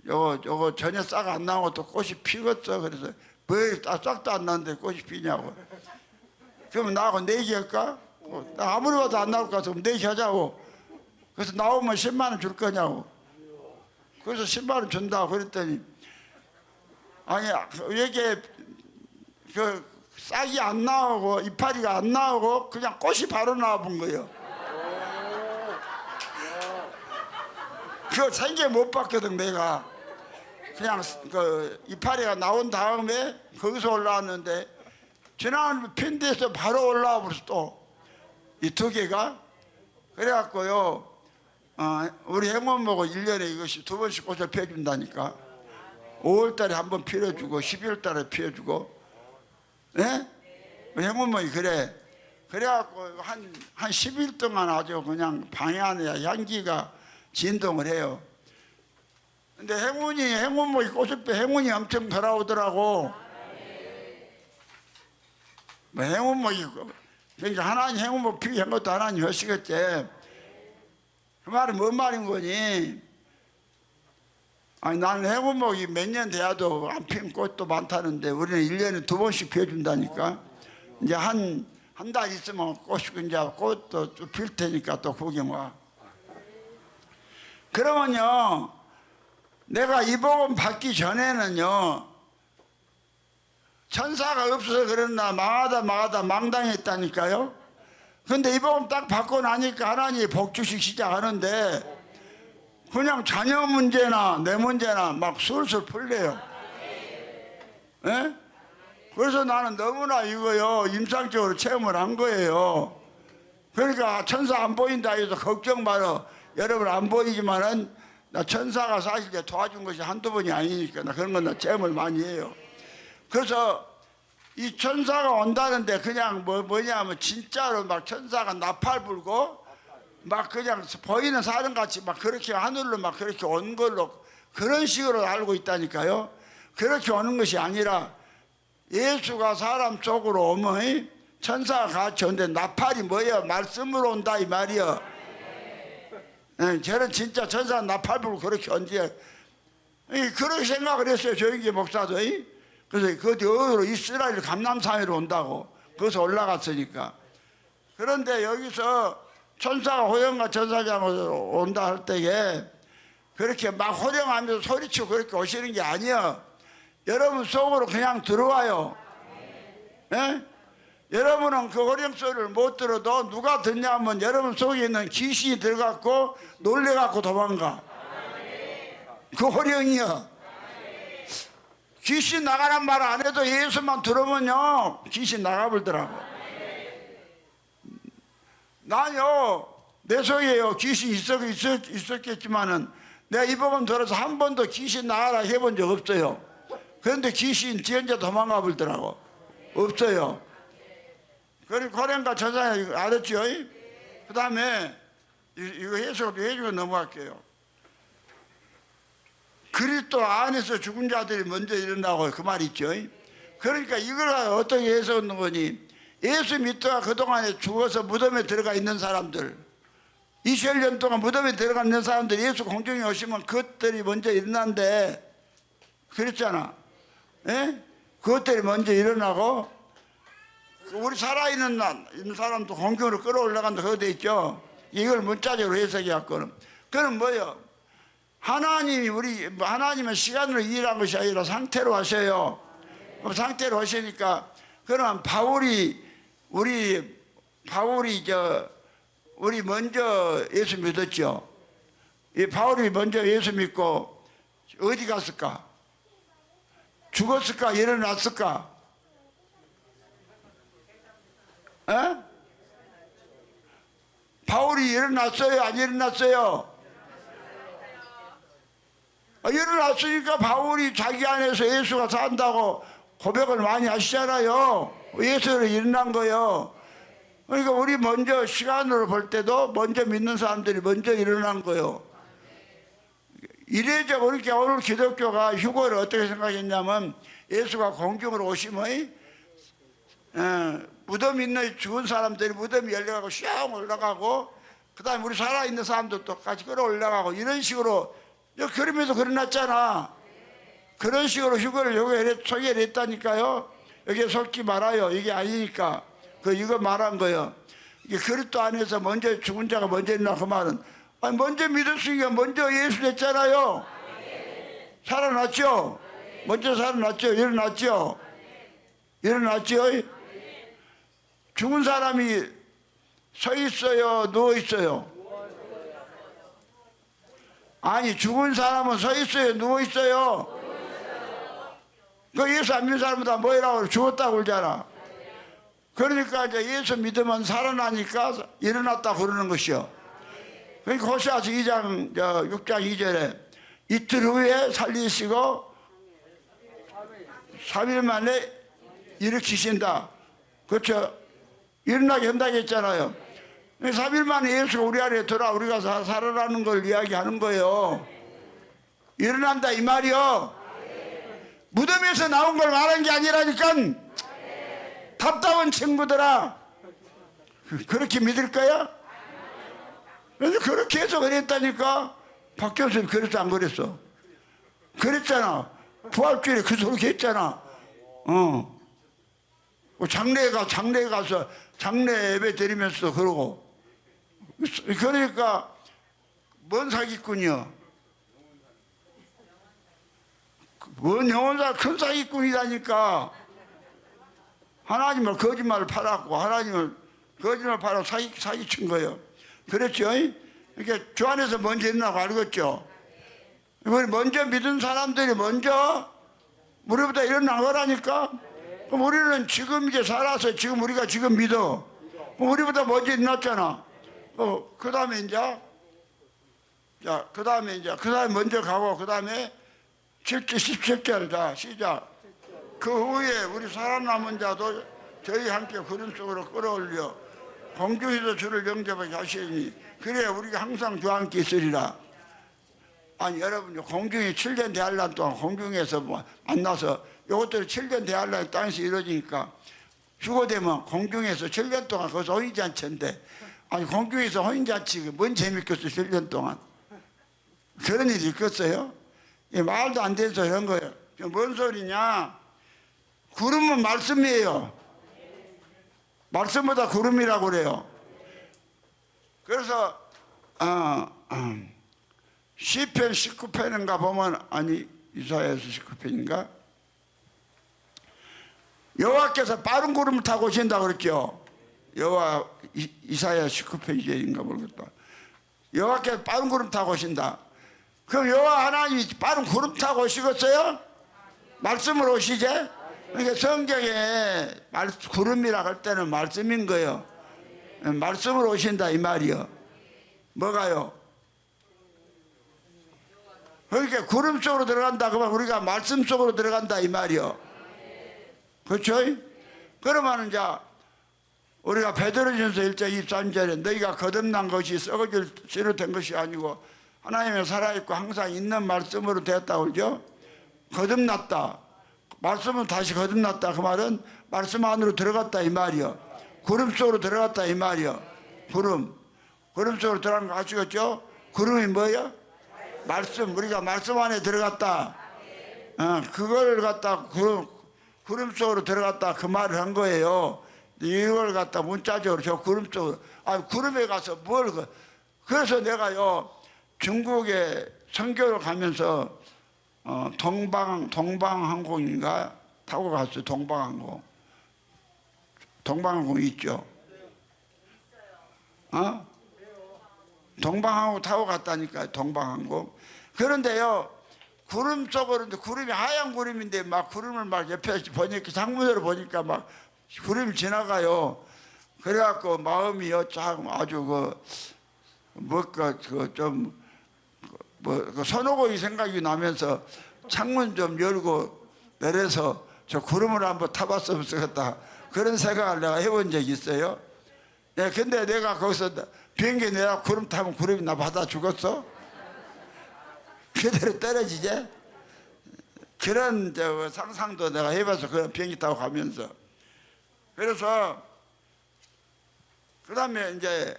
요거 전혀 싹 안 나고 또 꽃이 피었어. 그래서 왜 싹도 안 나는데 꽃이 피냐고. 그러면 나하고 내기할까? 나 아무리 봐도 안 나올 것 같아서 내기하자고. 그래서 나오면 10만 원 줄 거냐고. 그래서 10만 원 준다고 그랬더니 아니 이게 그 싹이 안 나오고 이파리가 안 나오고 그냥 꽃이 바로 나와본 거예요. 그거 생계 못 봤거든 내가. 그냥 그 이파리가 나온 다음에 거기서 올라왔는데 지난 핀 데서 바로 올라와 버렸어 또 이 두 개가. 그래갖고요 우리 행원목은 1년에 이것이 2번씩 꽃을 피워준다니까. 5월달에 한 번 피워주고 12월달에 피워주고. 예? 우리 행원목이 그래. 그래갖고 한 10일 동안 아주 그냥 방에 안에 향기가 진동을 해요. 근데 행운목이 꽃을 피 행운이 엄청 돌아오더라고. 뭐 행운목이 그러니까 하나님 행운목 피게 한 것도 하나님 하시겠지. 그 말은 뭔 말인 거니? 아니 나는 행운목이 몇 년 돼야도 안 피는 꽃도 많다는데 우리는 1년에 2번씩 피워준다니까. 이제 한 달 있으면 꽃이 이제 꽃도 필 테니까 또 구경 와. 그러면요 내가 이 복음 받기 전에는요 천사가 없어서 그랬나 망하다 망당했다니까요. 근데 이 복음 딱 받고 나니까 하나님이 복 주시기 시작하는데 그냥 자녀 문제나 내 문제나 막 술술 풀려요. 예? 그래서 나는 너무나 이거요 임상적으로 체험을 한 거예요. 그러니까 천사 안 보인다 해서 걱정 말어. 여러분 안 보이지만은 나 천사가 사실 도와준 것이 한두 번이 아니니까 나 그런 건 나 체험을 많이 해요. 그래서 이 천사가 온다는데 그냥 뭐냐면 진짜로 막 천사가 나팔 불고 막 그냥 보이는 사람같이 막 그렇게 하늘로 막 그렇게 온 걸로 그런 식으로 알고 있다니까요. 그렇게 오는 것이 아니라 예수가 사람 속으로 오면 천사가 같이 오는데 나팔이 뭐예요? 말씀으로 온다 이 말이요. 저는 진짜 천사 나팔 불고 그렇게 온지 그렇게 생각을 했어요. 조영기 목사도. 그래서 그 어디로 이스라엘 감람산으로 온다고 거기서 올라갔으니까. 그런데 여기서 천사가 호령과 천사장으로 온다 할 때에 그렇게 막 호령하면서 소리치고 그렇게 오시는 게 아니야. 여러분 속으로 그냥 들어와요. 예? 여러분은 그 호령 소리를 못 들어도 누가 듣냐면 여러분 속에 있는 귀신이 들어갔고 놀래갖고 도망가. 그 호령이요. 귀신 나가란 말 안 해도 예수만 들으면요 귀신 나가버리더라고. 나요 내 속에요 귀신 있었겠지만은 내가 이 복음 들어서 한 번도 귀신 나가라 해본 적 없어요. 그런데 귀신 지 혼자 도망가 버리더라고. 없어요. 그리고 고령과 천사가 알았죠. 그 다음에 이거 해석을 해주고 넘어갈게요. 그리스도 안에서 죽은 자들이 먼저 일어나고 그 말 있죠. 그러니까 이걸 어떻게 해석하는 거니? 예수 믿다가 그동안에 죽어서 무덤에 들어가 있는 사람들 20년 동안 무덤에 들어가 있는 사람들 예수 공중에 오시면 그것들이 먼저 일어난대. 그랬잖아. 예? 그것들이 먼저 일어나고 우리 살아있는 사람도 공중으로 끌어올라간다 그거 돼 있죠. 이걸 문자적으로 해석해갖고는 그건 뭐예요? 하나님은 시간으로 일한 것이 아니라 상태로 하셔요. 그럼 상태로 하시니까 그러면 우리 먼저 예수 믿었죠. 이 바울이 먼저 예수 믿고 어디 갔을까? 죽었을까? 일어났을까? 에? 바울이 일어났어요? 안 일어났어요? 일어났으니까 바울이 자기 안에서 예수가 산다고 고백을 많이 하시잖아요. 예수로 일어난 거예요. 그러니까 우리 먼저 시간으로 볼 때도 먼저 믿는 사람들이 먼저 일어난 거예요. 이래저래 그렇게 오늘 기독교가 휴거를 어떻게 생각했냐면 예수가 공중으로 오시면 무덤 있는 죽은 사람들이 무덤이 열려가고 슉 올라가고 그 다음에 우리 살아있는 사람도 똑같이 끌어올라가고 이런 식으로 그림에도 그려놨잖아. 그런 식으로 휴거를 여기 소개를 했다니까요. 여기에 속지 말아요. 이게 아니니까. 이거 말한 거예요. 이게 그리스도 안에서 먼저 죽은 자가 먼저 일어나 그 말은 아니 먼저 믿었으니까 먼저 예수 됐잖아요. 살아났죠. 먼저 살아났죠. 일어났죠. 일어났죠. 죽은 사람이 서 있어요, 누워 있어요? 아니 죽은 사람은 서 있어요, 누워 있어요? 그 예수 안 믿는 사람은 다 뭐라고 그래? 죽었다고 그러잖아. 그러니까 이제 예수 믿으면 살아나니까 일어났다 그러는 것이요. 그러니까 호세아서 2장 6장 2절에 이틀 후에 살리시고 3일 만에 일으키신다. 그렇죠? 일어나게 한다고 했잖아요. 3일 만에 예수가 우리 안에 들어와 우리가 살아나는 걸 이야기하는 거예요. 일어난다 이 말이요. 무덤에서 나온 걸 말한 게 아니라니까. 답답한 친구들아, 그렇게 믿을 거야? 그래서 그렇게 해서 그랬다니까. 박 교수님 그랬어 안 그랬어? 그랬잖아. 부활주일에 그 소리 했잖아. 장례에 가서 장례 예배 드리면서 그러고. 그러니까 뭔 사기꾼이요? 뭔 영혼사 큰 사기꾼이라니까. 하나님을 거짓말을 팔았고 하나님을 거짓말 팔아 사기친 거예요. 그랬죠? 그러니까 주 안에서 먼저 일어나고 알겠죠? 우리 먼저 믿은 사람들이 먼저 우리보다 일어난 거라니까. 그럼 우리는 지금 이제 살아서 지금 우리가 지금 믿어. 그럼 우리보다 먼저 일어났잖아. 그 다음에 이제 그 다음에 먼저 가고 그 다음에 7절 17절 자 시작. 그 후에 우리 살아남은 자도 저희 함께 구름 속으로 끌어올려 공중에서 주를 영접하게 하시니 그래 우리가 항상 주와 함께 있으리라. 아니 여러분 공중에 7년 대환란 동안 공중에서 만나서 이것들이 7년 대환란이 땅에서 이루어지니까 휴거되면 공중에서 7년 동안 거기서 혼인잔치인데 아니 공중에서 혼인잔치 뭔 재밌겠어 7년 동안. 그런 일이 있겠어요? 말도 안 돼서 이런 거예요. 뭔 소리냐? 구름은 말씀이에요. 말씀보다 구름이라고 그래요. 그래서 시편 19편인가 보면 아니 이사야서 19편인가 여호와께서 빠른 구름을 타고 오신다고 그랬죠. 여호와 이사야 19편인가 모르겠다. 여호와께서 빠른 구름 타고 오신다. 그럼 여호와 하나님이 빠른 구름 타고 오시겠어요? 말씀으로 오시지? 그러니까 성경에 구름이라고 할 때는 말씀인 거예요. 말씀으로 오신다 이 말이요. 뭐가요? 그러니까 구름 속으로 들어간다 그러면 우리가 말씀 속으로 들어간다 이 말이요. 그렇죠? 그러면 이제 우리가 베드로전서 1장 23절에 너희가 거듭난 것이 썩어질 씨로 된 것이 아니고 하나님의 살아있고 항상 있는 말씀으로 되었다고 그러죠. 거듭났다. 말씀은 다시 거듭났다. 그 말은 말씀 안으로 들어갔다 이 말이요. 구름 속으로 들어갔다 이 말이요. 구름 속으로 들어간 거 아시겠죠? 구름이 뭐예요? 말씀. 우리가 말씀 안에 들어갔다. 그걸 갖다 구름 속으로 들어갔다 그 말을 한 거예요. 이걸 갖다 문자적으로 저 구름 속으로 구름에 가서 그래서 내가요 중국에 선교를 가면서 동방항공인가 타고 갔어요. 동방항공 있죠. 동방항공 타고 갔다니까. 동방항공. 그런데요 구름 속으로 구름이 하얀 구름인데 막 구름을 막 옆에 보니까 창문으로 보니까 막 구름이 지나가요. 그래갖고 마음이요 참 아주 선호공이 생각이 나면서 창문 좀 열고 내려서 저 구름을 한번 타봤으면 좋겠다 그런 생각을 내가 해본 적이 있어요. 네, 근데 내가 거기서 비행기 내가 구름 타면 구름이 나 받아 죽었어? 그대로 떨어지지? 그런 상상도 내가 해봐서 그런 비행기 타고 가면서 그래서 그 다음에 이제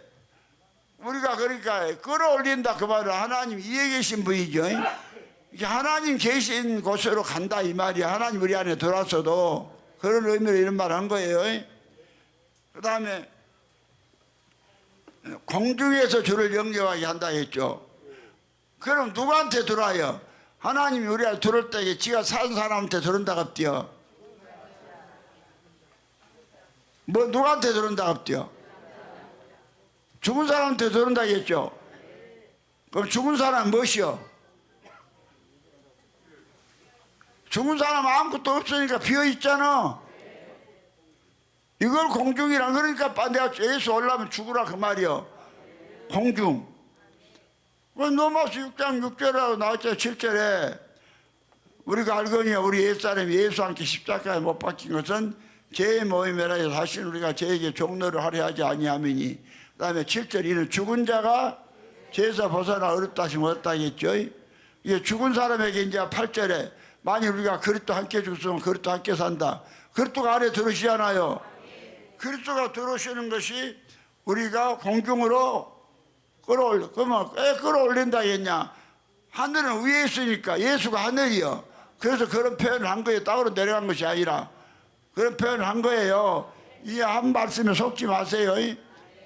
우리가 그러니까 끌어올린다 그 말은 하나님 위에 계신 분이죠. 이게 하나님 계신 곳으로 간다 이 말이야. 하나님 우리 안에 들어왔어도 그런 의미로 이런 말 한 거예요. 그 다음에 공중에서 주를 영접하게 한다 했죠. 그럼 누구한테 들어와요? 하나님이 우리한테 들어올 때 지가 산 사람한테 들어온다 갑디요. 뭐 누구한테 들어온다 갑디요? 죽은 사람한테 들어온다 했죠. 그럼 죽은 사람은 무엇이요? 죽은 사람 아무것도 없으니까 비어있잖아. 이걸 공중이란 그러니까 내가 예수 올라면 죽으라 그 말이요. 공중. 로마서 6장 6절하고 나왔죠. 7절에 우리가 알거니와 우리 옛사람이 예수와 함께 십자가에 못 박힌 것은 죄의 모임이라 해서 다시 우리가 죄에게 종로를 하려 하지 아니하미니. 그 다음에 7절 이는 죽은 자가 죄에서 벗어나 어렵다 하시면 어렵다겠죠. 이게 죽은 사람에게 이제 8절에 만일 우리가 그리스도 함께 죽으면 그리스도 함께 산다. 그리스도가 안에 들으시잖아요. 그리스도가 들어오시는 것이 우리가 공중으로 끌어올려. 그러면 왜 끌어올린다 했냐? 하늘은 위에 있으니까 예수가 하늘이요. 그래서 그런 표현을 한 거예요. 땅으로 내려간 것이 아니라 그런 표현을 한 거예요. 이 한 말씀에 속지 마세요.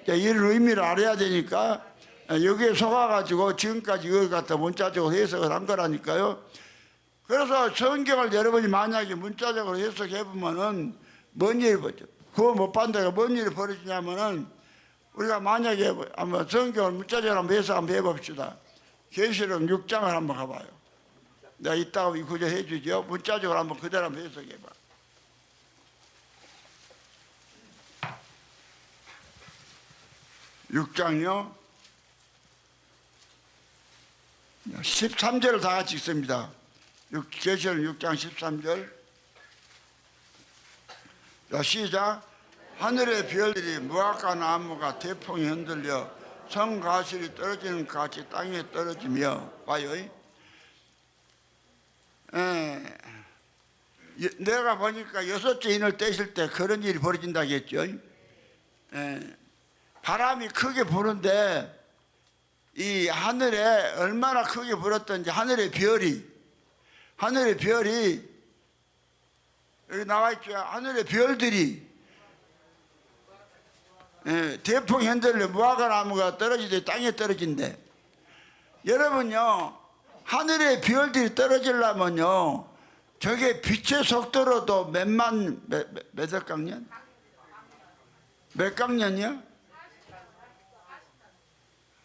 이런 의미를 알아야 되니까 여기에 속아가지고 지금까지 이걸 갖다 문자적으로 해석을 한 거라니까요. 그래서 성경을 여러분이 만약에 문자적으로 해석해보면은 뭔 일이 벌어져? 그거 못 받는다가 뭔 일이 벌어지냐면은 우리가 만약에 한번 성경을 문자적으로 한번 해석 한번 해봅시다. 계시록 6장을 한번 가봐요. 내가 이따가 이 구절 해주죠. 문자적으로 한번 그대로 한번 해석해봐. (6장이요) 13절을 다 같이 읽습니다. 계시록 6장 13절. 자, 시작. 하늘의 별들이 무화과 나무가 태풍에 흔들려 성가실이 떨어지는 것 같이 땅에 떨어지며 봐요. 내가 보니까 6째 인을 떼실 때 그런 일이 벌어진다겠죠. 바람이 크게 부는데 이 하늘에 얼마나 크게 불었던지 하늘의 별이 여기 나와 있죠. 하늘의 별들이 대풍이 흔들려 무화과 나무가 떨어지듯 땅에 떨어진대. 여러분요, 하늘의 별들이 떨어지려면요, 저게 빛의 속도로도 몇 강년? 몇 강년이요?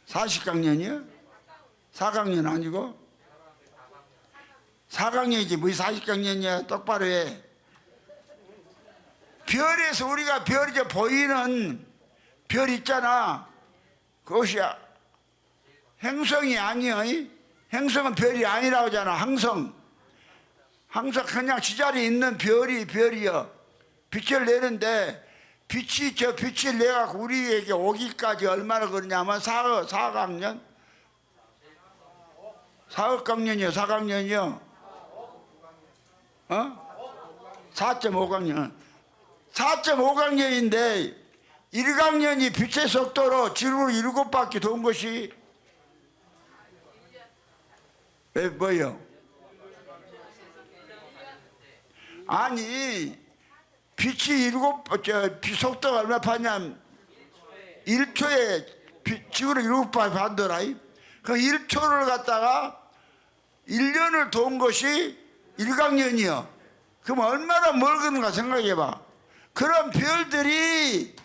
40강년이요? 4강년 아니고? 4강년이지 뭐 40강년이야. 똑바로 해. 별에서 우리가 별이 보이는 별 있잖아. 그것이 행성이 아니여. 행성은 별이 아니라고 하잖아. 항상 그냥 지자리에 있는 별이여. 빛을 내는데 빛을 내가 우리에게 오기까지 얼마나 그러냐면 4강년? 4억강년이요. 4강년이요. 4.5강년. 4.5강년인데 1강년이 빛의 속도로 지구를 7바퀴 도는 것이 뭐요? 아니 빛이 빛 속도가 얼마 파냐면 1초에 지구를 7바퀴 반더라. 그 1초를 갖다가 1년을 도는 것이 1강년이요. 그럼 얼마나 멀겠는가 생각해봐. 그런 별들이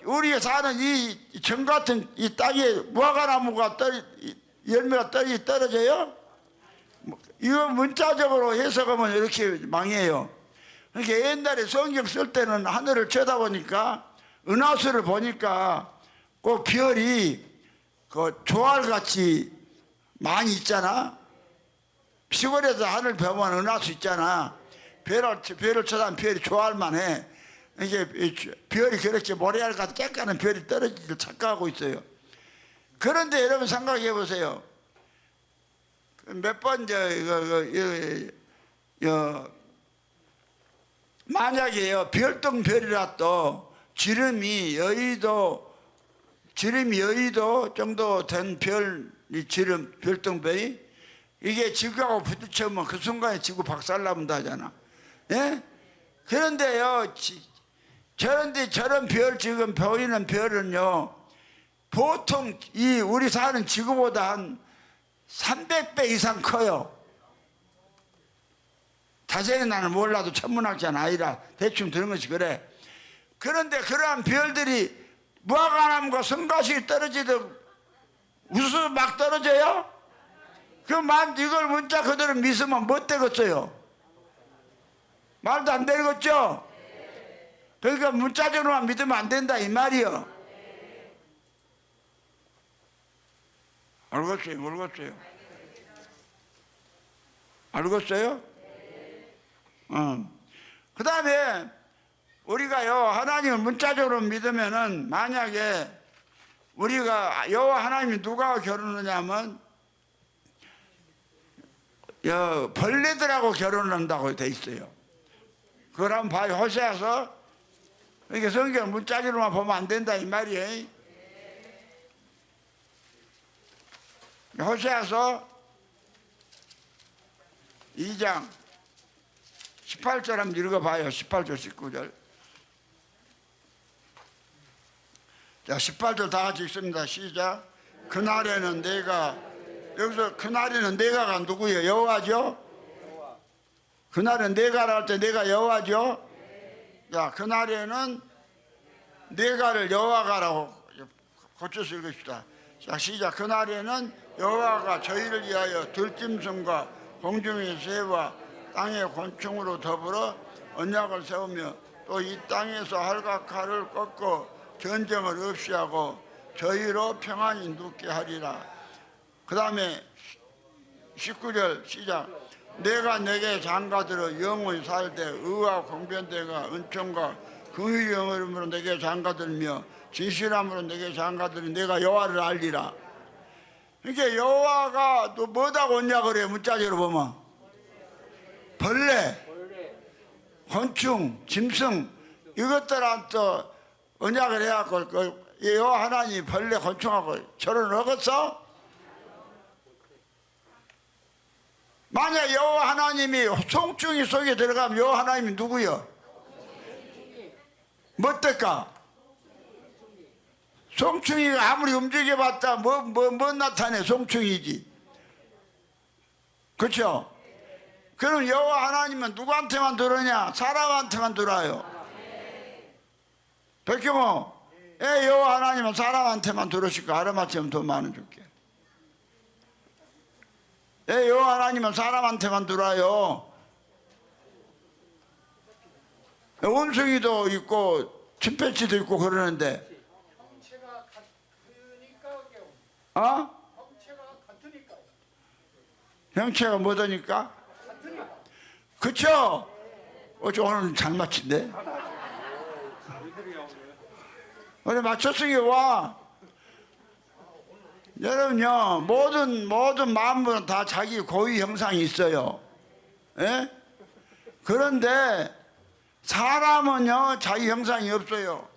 우리가 사는 이 정 같은 이 땅에 무화과 나무가 열매가 떨어져요? 이거 문자적으로 해석하면 이렇게 망해요. 그러니까 옛날에 성경 쓸 때는 하늘을 쳐다보니까 은하수를 보니까 꼭 별이 그 조알같이 많이 있잖아. 시골에서 하늘 보면 은하수 있잖아. 별을 쳐다보면 별이 조알만 해. 이게 별이 그렇게 모래알 같은 깨끗한 별이 떨어지길 착각하고 있어요. 그런데 여러분 생각해 보세요. 몇 번 만약에요 별똥별이라 또 지름이 여의도 정도 된 별이 별똥별이 이게 지구하고 부딪히면 그 순간에 지구 박살나본다 하잖아. 예? 그런데요 저런 별 지금 보이는 별은요 보통 이 우리 사는 지구보다 한 300배 이상 커요. 자세히 나는 몰라도 천문학자는 아니라 대충 들은 것이 그래. 그런데 그러한 별들이 무화과나무가 성가시게 떨어지듯 우수 막 떨어져요? 이걸 문자 그대로 믿으면 못 되겠어요? 말도 안 되겠죠? 그러니까 문자적으로만 믿으면 안 된다 이 말이요. 알겠어요? 모르겠어요? 알겠어요? 그 다음에 우리가요 하나님을 문자적으로 믿으면은 만약에 우리가 여호와 하나님이 누가 결혼하냐면 벌레들하고 결혼한다고 돼 있어요. 그걸 한번 봐요. 호세아서. 그러니까 성경 문자적으로만 보면 안 된다 이 말이에요. 호세아서 2장 18절 한번 읽어봐요. 18절 19절. 자 18절 다 같이 읽습니다. 시작. 그날에는 내가, 여기서 그날에는 내가가 누구예요? 여호와죠? 그날은 내가라 할 때 내가 여호와죠? 자 그날에는 내가를 여호와가라고 고쳐서 읽읍시다. 자 시작. 그날에는 여호와가 저희를 위하여 들짐승과 공중의 새와 땅의 곤충으로 더불어 언약을 세우며 또 이 땅에서 할각칼을 꺾고 전쟁을 없이 하고 저희로 평안히 눕게 하리라. 그 다음에 19절 시작. 내가 내게 장가들어 영원히 살되 의와 공변대가 은총과 긍휼이 영으로 내게 장가들며 진실함으로 내게 장가들이 내가 여호와를 알리라. 그러니까 여호와가 또 뭐다고 언약을 해요? 문자적으로 보면 벌레, 곤충, 짐승 이것들한테 언약을 해갖고 여호와 하나님이 벌레, 곤충하고 결혼을 하겠어? 만약 여호와 하나님이 송충이 속에 들어가면 여호와 하나님이 누구요? 뭣될까? 송충이가 아무리 움직여봤다 뭐 나타내? 송충이지. 그렇죠? 그럼 여호와 하나님은 누구한테만 들으냐? 사람한테만 들어요. 백경호, 여호와 하나님은 사람한테만 들으실까? 알아맞히면 더 많은 줄게. 여호와 하나님은 사람한테만 들어요. 원숭이도 있고 침팬지도 있고 그러는데 형체가 뭐더니까? 그쵸? 오늘 잘 맞힌대. 오늘 맞췄으니 와. 여러분요 모든 만물은 다 자기 고유 형상이 있어요. 예? 그런데 사람은요 자기 형상이 없어요.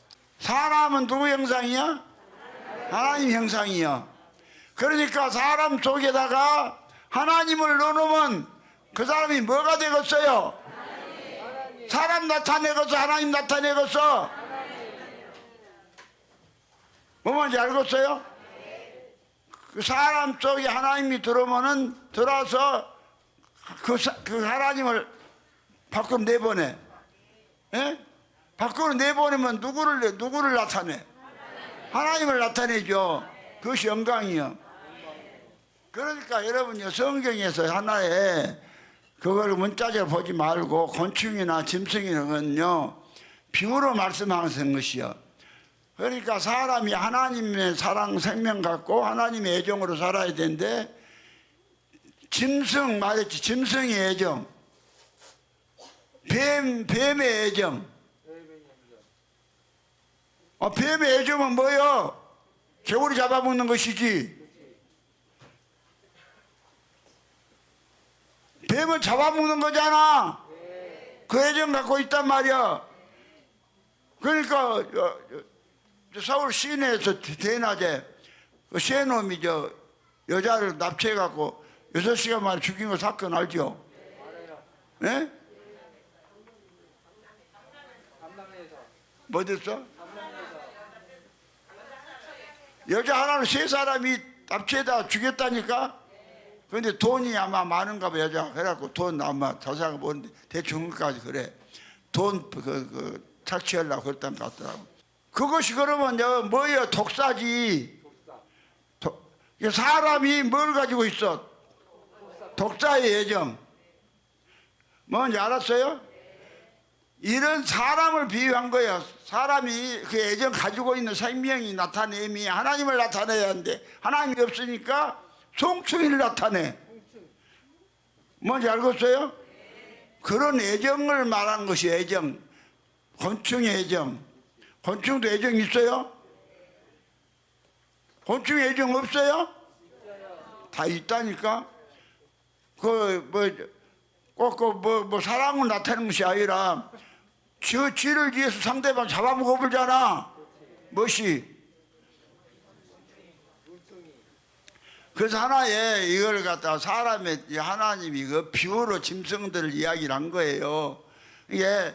사람은 누구 형상이야? 하나님 형상이요. 그러니까 사람 속에다가 하나님을 넣어놓으면 그 사람이 뭐가 되겠어요? 사람 나타내겠어? 하나님 나타내겠어? 뭐 말인지 알겠어요? 그 사람 속에 하나님이 들어오면은 들어와서 그 하나님을 밖으로 내보내. 예? 밖으로 내보내면 누구를 나타내? 하나님을 나타내죠. 그것이 영광이요. 그러니까 여러분요 성경에서 하나의 그걸 문자적으로 보지 말고 곤충이나 짐승이는요 비유로 말씀하는 것이요. 그러니까 사람이 하나님의 사랑 생명 갖고 하나님의 애정으로 살아야 되는데 짐승 말했지. 짐승의 애정, 뱀의 애정. 뱀의 애정은 뭐요? 개구리 잡아먹는 것이지. 뱀은 잡아먹는 거잖아. 그 애정 갖고 있단 말이야. 그러니까 서울 시내에서 대낮에 그 새놈이 여자를 납치해갖고 6시간 만에 죽인 거 사건 알죠? 예? 뭐 됐어? 여자 하나를 3사람이 납치해다 죽였다니까? 근데 돈이 아마 많은가 봐, 여자가. 그래갖고 돈 아마 자세하게 모르는데 대충 까지 그래. 돈 착취하려고 그랬던 것 같더라고. 그것이 그러면 뭐예요? 독사지. 사람이 뭘 가지고 있어? 독사의 애정. 뭔지 알았어요? 이런 사람을 비유한 거예요. 사람이 그 애정 가지고 있는 생명이 나타내미 하나님을 나타내야 하는데 하나님이 없으니까 송충이를 나타내. 뭔지 알겠어요? 그런 애정을 말하는 것이 애정. 곤충의 애정. 곤충도 애정 있어요? 곤충 애정 없어요? 다 있다니까. 꼭 사랑을 나타내는 것이 아니라 쥐를 위해서 상대방 잡아먹어 보잖아. 멋이. 그래서 하나의 이걸 갖다가 사람의 하나님이 그 비유로 짐승들을 이야기를 한 거예요. 이게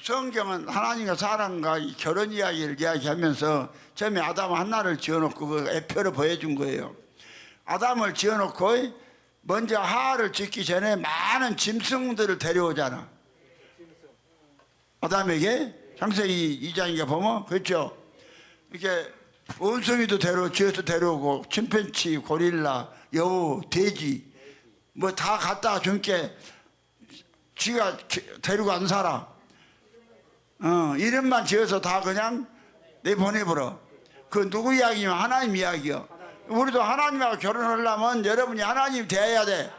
성경은 하나님과 사람과 결혼 이야기를 이야기하면서 처음에 아담 한나를 지어놓고 그 애표를 보여준 거예요. 아담을 지어놓고 먼저 하와를 짓기 전에 많은 짐승들을 데려오잖아. 아담에게 창세기 2장인가 보면 그렇죠. 이렇게 원숭이도 쥐어서 데려오고 침팬치, 고릴라, 여우, 돼지 뭐 다 갖다 준게 쥐가 데리고 안 살아. 이름만 지어서 다 그냥 내보내버려. 그 누구 이야기면 하나님 이야기요. 우리도 하나님하고 결혼하려면 여러분이 하나님 대해야 돼.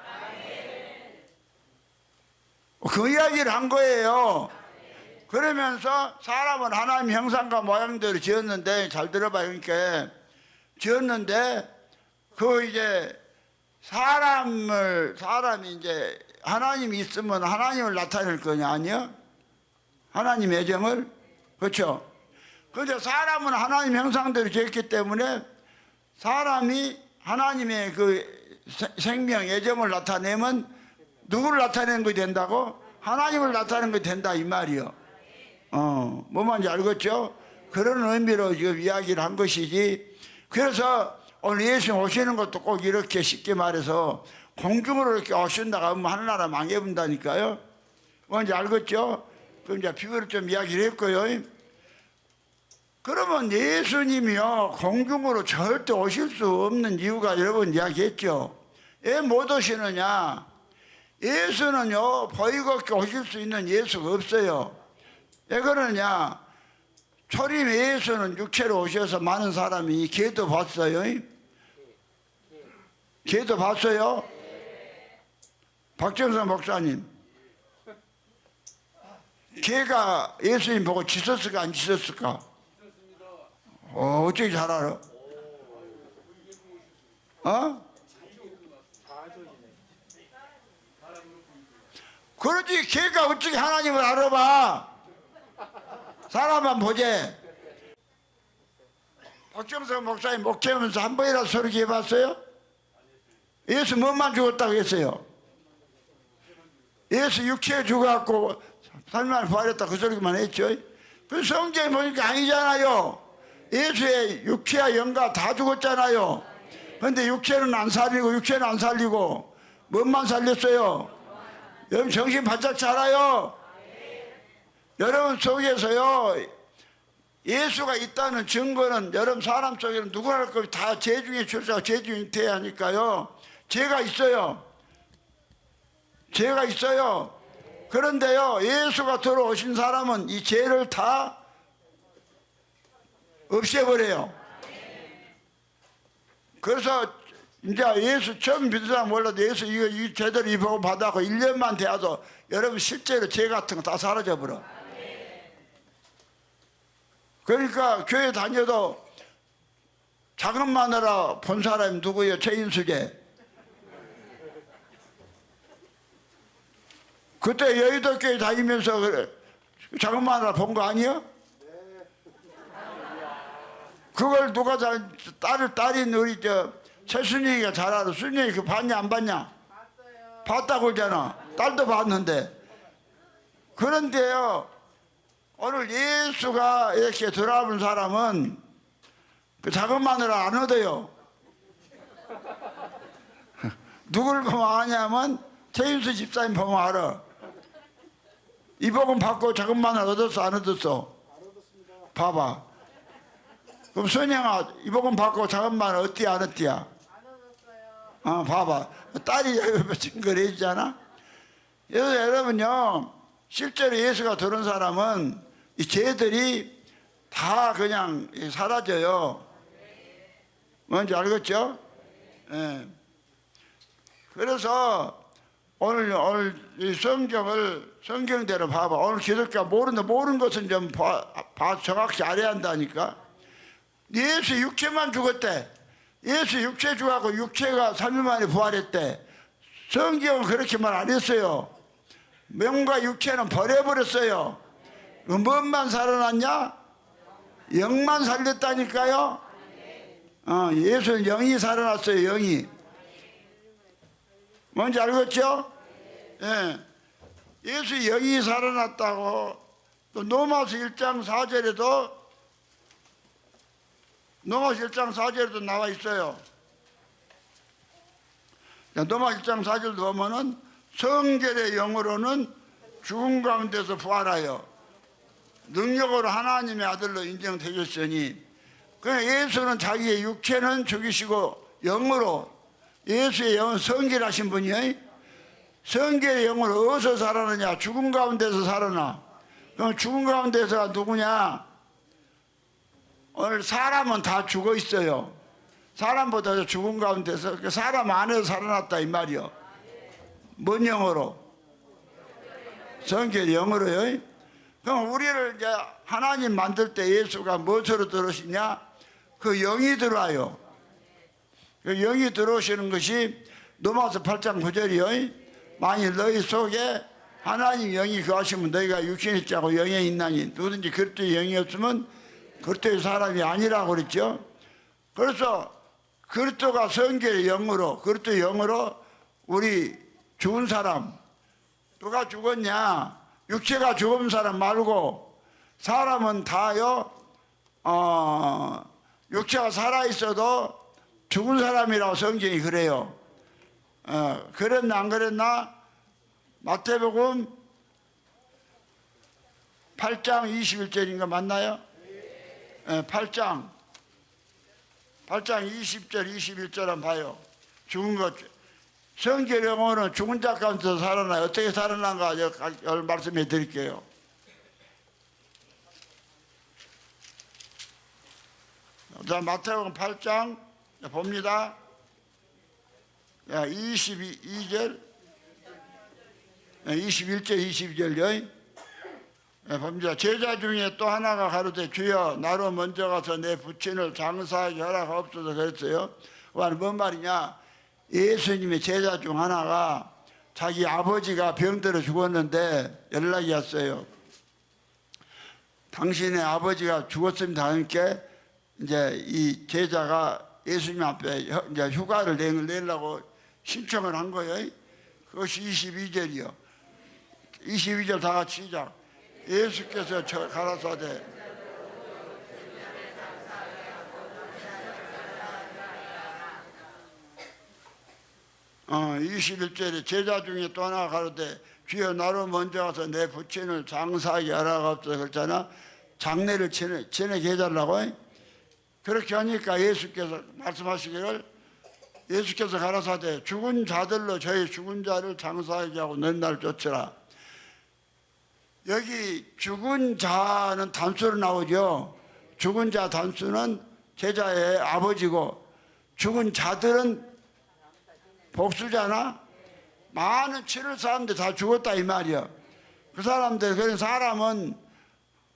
그 이야기를 한 거예요. 그러면서 사람은 하나님 형상과 모양대로 지었는데, 잘 들어봐요. 그러니까 지었는데 이제 사람이 이제 하나님이 있으면 하나님을 나타낼 거냐? 아니요. 하나님 애정을. 그렇죠. 그런데 사람은 하나님 형상대로 지었기 때문에 사람이 하나님의 그 생명 애정을 나타내면 누구를 나타내는 것이 된다고? 하나님을 나타내는 것이 된다 이 말이요. 뭐 말인지 알겠죠? 그런 의미로 지금 이야기를 한 것이지. 그래서 오늘 예수님 오시는 것도 꼭 이렇게 쉽게 말해서 공중으로 이렇게 오신다고 하면 하늘나라 망해본다니까요. 뭔지 알겠죠? 그럼 이제 비교를 좀 이야기를 했고요. 그러면 예수님이요 공중으로 절대 오실 수 없는 이유가 여러분 이야기했죠. 왜 못 오시느냐? 예수는요 보이고 오실 수 있는 예수가 없어요. 왜 그러냐? 초림 예수는 육체로 오셔서 많은 사람이 개도 봤어요. 개도 봤어요? 박정선 목사님, 개가 예수님 보고 짖었을까 안 짖었을까? 어떻게 잘 알아? 그러지. 개가 어떻게 하나님을 알아봐? 사람만 보재. 박정선 목사님 목회하면서 한 번이라도 소리 해봤어요? 예수 뭐만 죽었다고 했어요? 예수 육체에 죽어갖고 3일 부활했다 그 소리만 했죠. 그 성경에 보니까 아니잖아요. 예수의 육체와 영과 다 죽었잖아요. 그런데 육체는 안 살리고 뭔만 살렸어요? 여러분 정신 바짝 차려요. 여러분 속에서요 예수가 있다는 증거는 여러분 사람 속에는 누구나 할 것 다 죄중에 출세하고 죄중에 잉태하니까요. 죄가 있어요. 죄가 있어요. 그런데요 예수가 들어오신 사람은 이 죄를 다 없애버려요. 그래서 이제 예수 처음 믿는 사람 몰라도 예수 이거 제대로 입하고 받아고 1년만 돼도 여러분 실제로 죄 같은 거 다 사라져버려. 그러니까 교회 다녀도 작은 마누라 본 사람이 누구예요? 최인숙에. 그때 여의도 교회 다니면서 작은 마누라 본 거 아니야? 그걸 누가 딸인 우리 최순영이가 잘 알아. 순영이 그 봤냐 안 봤냐? 봤다고 그러잖아. 딸도 봤는데. 그런데요, 오늘 예수가 이렇게 들어온 사람은 그 작은 마누라 안 얻어요. 누굴 보면 아냐면 최윤수 집사님 보면 알아. 이 복음 받고 작은 마누라 얻었어 안 얻었어? 봐봐. 그럼 순영아 이 복음 받고 작은 마누라 어때야 안 어때야? 봐봐. 딸이 증거를 해주잖아. 그래서 여러분요, 실제로 예수가 들은 사람은 이 죄들이 다 그냥 사라져요. 뭔지 알겠죠? 예. 그래서 오늘 이 성경대로 봐봐. 오늘 기독교가 모르는 것은 좀 정확히 알아야 한다니까. 예수 육체만 죽었대. 예수 육체 죽하고 육체가 3일 만에 부활했대. 성경은 그렇게 말 안 했어요. 몸과 육체는 버려버렸어요. 뭔만 살아났냐? 영만 살렸다니까요. 예수는 영이 살아났어요. 영이. 뭔지 알겠죠? 예. 예수 영이 살아났다고 또 로마서 1장 4절에도 나와 있어요. 로마서 1장 4절도 보면은 성결의 영으로는 죽은 가운데서 부활하여 능력으로 하나님의 아들로 인정되셨으니, 예수는 자기의 육체는 죽이시고 영으로, 예수의 영은 성결하신 분이에요. 성결의 영으로 어디서 살아나냐? 죽은 가운데서 살아나. 그럼 죽은 가운데서가 누구냐? 오늘 사람은 다 죽어 있어요. 사람보다 죽은 가운데서 그 사람 안에서 살아났다 이 말이요. 뭔 영으로? 성결 영으로요. 그럼 우리를 이제 하나님 만들 때 예수가 무엇으로 들어오시냐? 그 영이 들어와요. 그 영이 들어오시는 것이 로마서 8장 9절이요. 만일 너희 속에 하나님 영이 거하시면 너희가 육신이 짜고 영에 있나니, 누구든지 그리스도의 영이 없으면 그리스도의 사람이 아니라고 그랬죠. 그래서 그리스도가 성결의 영으로, 그리스도의 영으로 우리 죽은 사람, 누가 죽었냐? 육체가 죽은 사람 말고 사람은 다요, 육체가 살아있어도 죽은 사람이라고 성경이 그래요. 그랬나 안 그랬나? 마태복음 8장 21절인가 맞나요? 8장 20절 21절 한번 봐요. 죽은 것, 성결의 영혼은 죽은 자 가운데서 살아나요. 어떻게 살아난가 말씀해 드릴게요. 자, 마태복음 8장 봅니다. 22절 21절 22절요. 봅니다. 제자 중에 또 하나가 가로되 주여 나로 먼저 가서 내 부친을 장사하게 허락하옵소서 그랬어요. 뭔 말이냐? 예수님의 제자 중 하나가 자기 아버지가 병들어 죽었는데 연락이 왔어요. 당신의 아버지가 죽었습니다 하니까 이제 이 제자가 예수님 앞에 이제 휴가를 내려고 신청을 한 거예요. 그것이 22절이요. 22절 다 같이 시작. 예수께서 가라사대 21절에 제자 중에 또 하나가 가로되 주여 나로 먼저 가서 내 부친을 장사하게 하라옵소서 그랬잖아. 장례를 지내게 해달라고. 그렇게 하니까 예수께서 말씀하시기를, 예수께서 가라사대 죽은 자들로 저희 죽은 자를 장사하게 하고 너희 날 쫓으라. 여기 죽은 자는 단수로 나오죠. 죽은 자 단수는 제자의 아버지고, 죽은 자들은 복수잖아. 많은 치를 사람들 다 죽었다 이 말이야. 그 사람들, 그런 사람은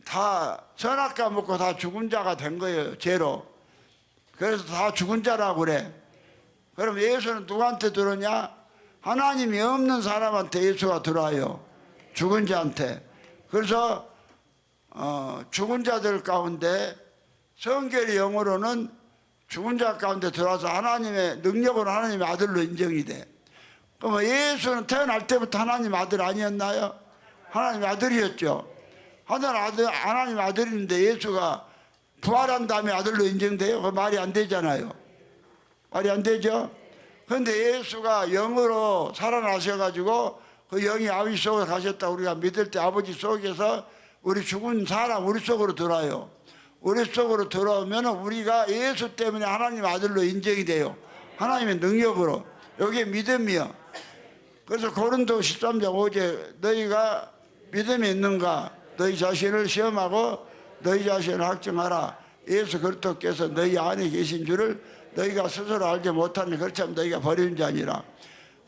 다 선악과 먹고 다 죽은 자가 된 거예요. 죄로. 그래서 다 죽은 자라고 그래. 그럼 예수는 누구한테 들어오냐? 하나님이 없는 사람한테 예수가 들어와요. 죽은 자한테. 그래서 죽은 자들 가운데 성결의 영으로는 죽은 자 가운데 들어와서 하나님의 능력으로 하나님의 아들로 인정이 돼. 그럼 예수는 태어날 때부터 하나님 아들 아니었나요? 하나님의 아들이었죠. 하나님 아들인데 예수가 부활한 다음에 아들로 인정돼요? 그 말이 안 되잖아요. 말이 안 되죠? 그런데 예수가 영으로 살아나셔가지고 그 영이 아버지 속으로 가셨다 우리가 믿을 때 아버지 속에서 우리 죽은 사람 우리 속으로 들어와요. 우리 속으로 들어오면 우리가 예수 때문에 하나님 아들로 인정이 돼요. 하나님의 능력으로. 여기에 믿음이요. 그래서 고린도 13장 5절 너희가 믿음이 있는가 너희 자신을 시험하고 너희 자신을 확증하라. 예수 그리스도께서 너희 안에 계신 줄을 너희가 스스로 알지 못하니 그렇지 않으면 너희가 버리는 자니라.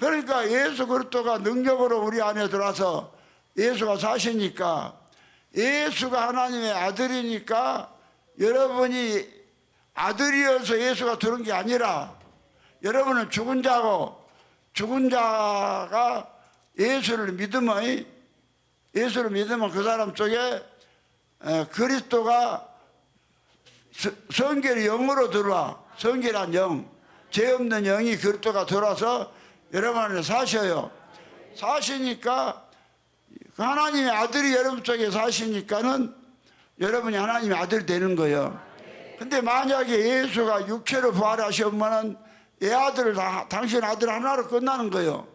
그러니까 예수 그리스도가 능력으로 우리 안에 들어와서 예수가 사시니까 예수가 하나님의 아들이니까 여러분이 아들이어서 예수가 들은 게 아니라 여러분은 죽은 자고 죽은 자가 예수를 믿으면 그 사람 속에 그리스도가 성결의 영으로 들어와. 성결한 영, 죄 없는 영이 그리스도가 들어와서 여러분 안에 사셔요. 사시니까 하나님의 아들이 여러분 속에 사시니까는 여러분이 하나님의 아들이 되는 거예요. 근데 만약에 예수가 육체로 부활하시면은 내 아들, 당신 아들 하나로 끝나는 거예요.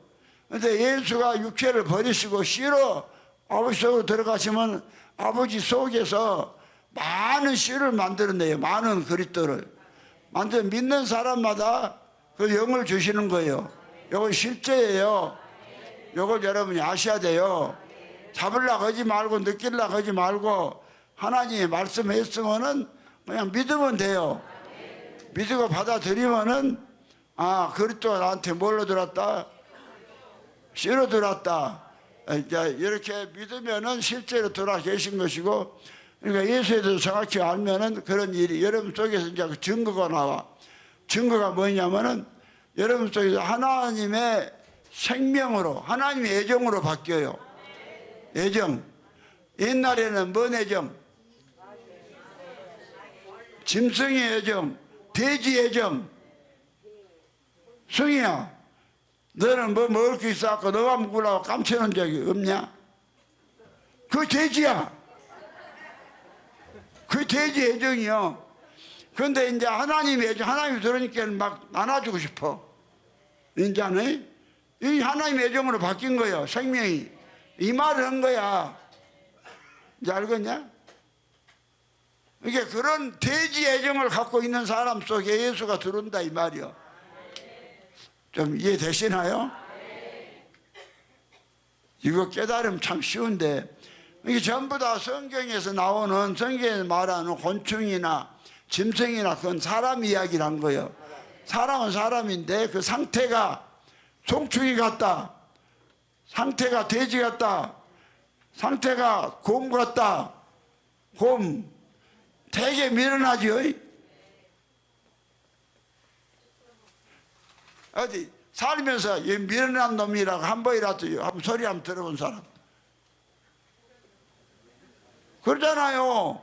근데 예수가 육체를 버리시고 씨로 아버지 속으로 들어가시면 아버지 속에서 많은 씨를 만들어내요. 많은 그리스도를 믿는 사람마다 그 영을 주시는 거예요. 이건 실제예요. 이걸 여러분이 아셔야 돼요. 잡으려고 하지 말고 느끼려고 하지 말고 하나님이 말씀했으면은 그냥 믿으면 돼요. 믿고 받아들이면은 그리스도가 나한테 뭘로 들었다? 씨로 들었다. 이렇게 믿으면은 실제로 들어와 계신 것이고, 그러니까 예수에 대해서 정확히 알면은 그런 일이 여러분 속에서 이제 그 증거가 나와. 증거가 뭐냐면은 여러분 속에서 하나님의 생명으로, 하나님의 애정으로 바뀌어요. 애정. 옛날에는 뭔 애정? 짐승의 애정, 돼지 애정. 승희야, 너는 뭐 먹을 게 있어갖고 너가 먹으려고 감춰놓은 적이 없냐? 그 돼지야. 그 돼지 애정이요. 그런데 이제 하나님의 애정, 하나님이 들으니까 막 나눠주고 싶어. 이제는 이 하나님의 애정으로 바뀐 거예요. 생명이. 이 말을 한 거야. 이제 알겠냐? 이게 그런 돼지 애정을 갖고 있는 사람 속에 예수가 들어온다 이 말이요. 좀 이해되시나요? 이거 깨달으면 참 쉬운데 이게 전부 다 성경에서 나오는, 성경에서 말하는 곤충이나 짐승이나 그건 사람 이야기란 거예요. 사람은 사람인데 그 상태가 송충이 같다, 상태가 돼지 같다, 상태가 곰 같다. 곰 되게 미련하지요. 어디 살면서 이 미련한 놈이라고 한 번이라도 한번 소리 한번 들어본 사람? 그러잖아요.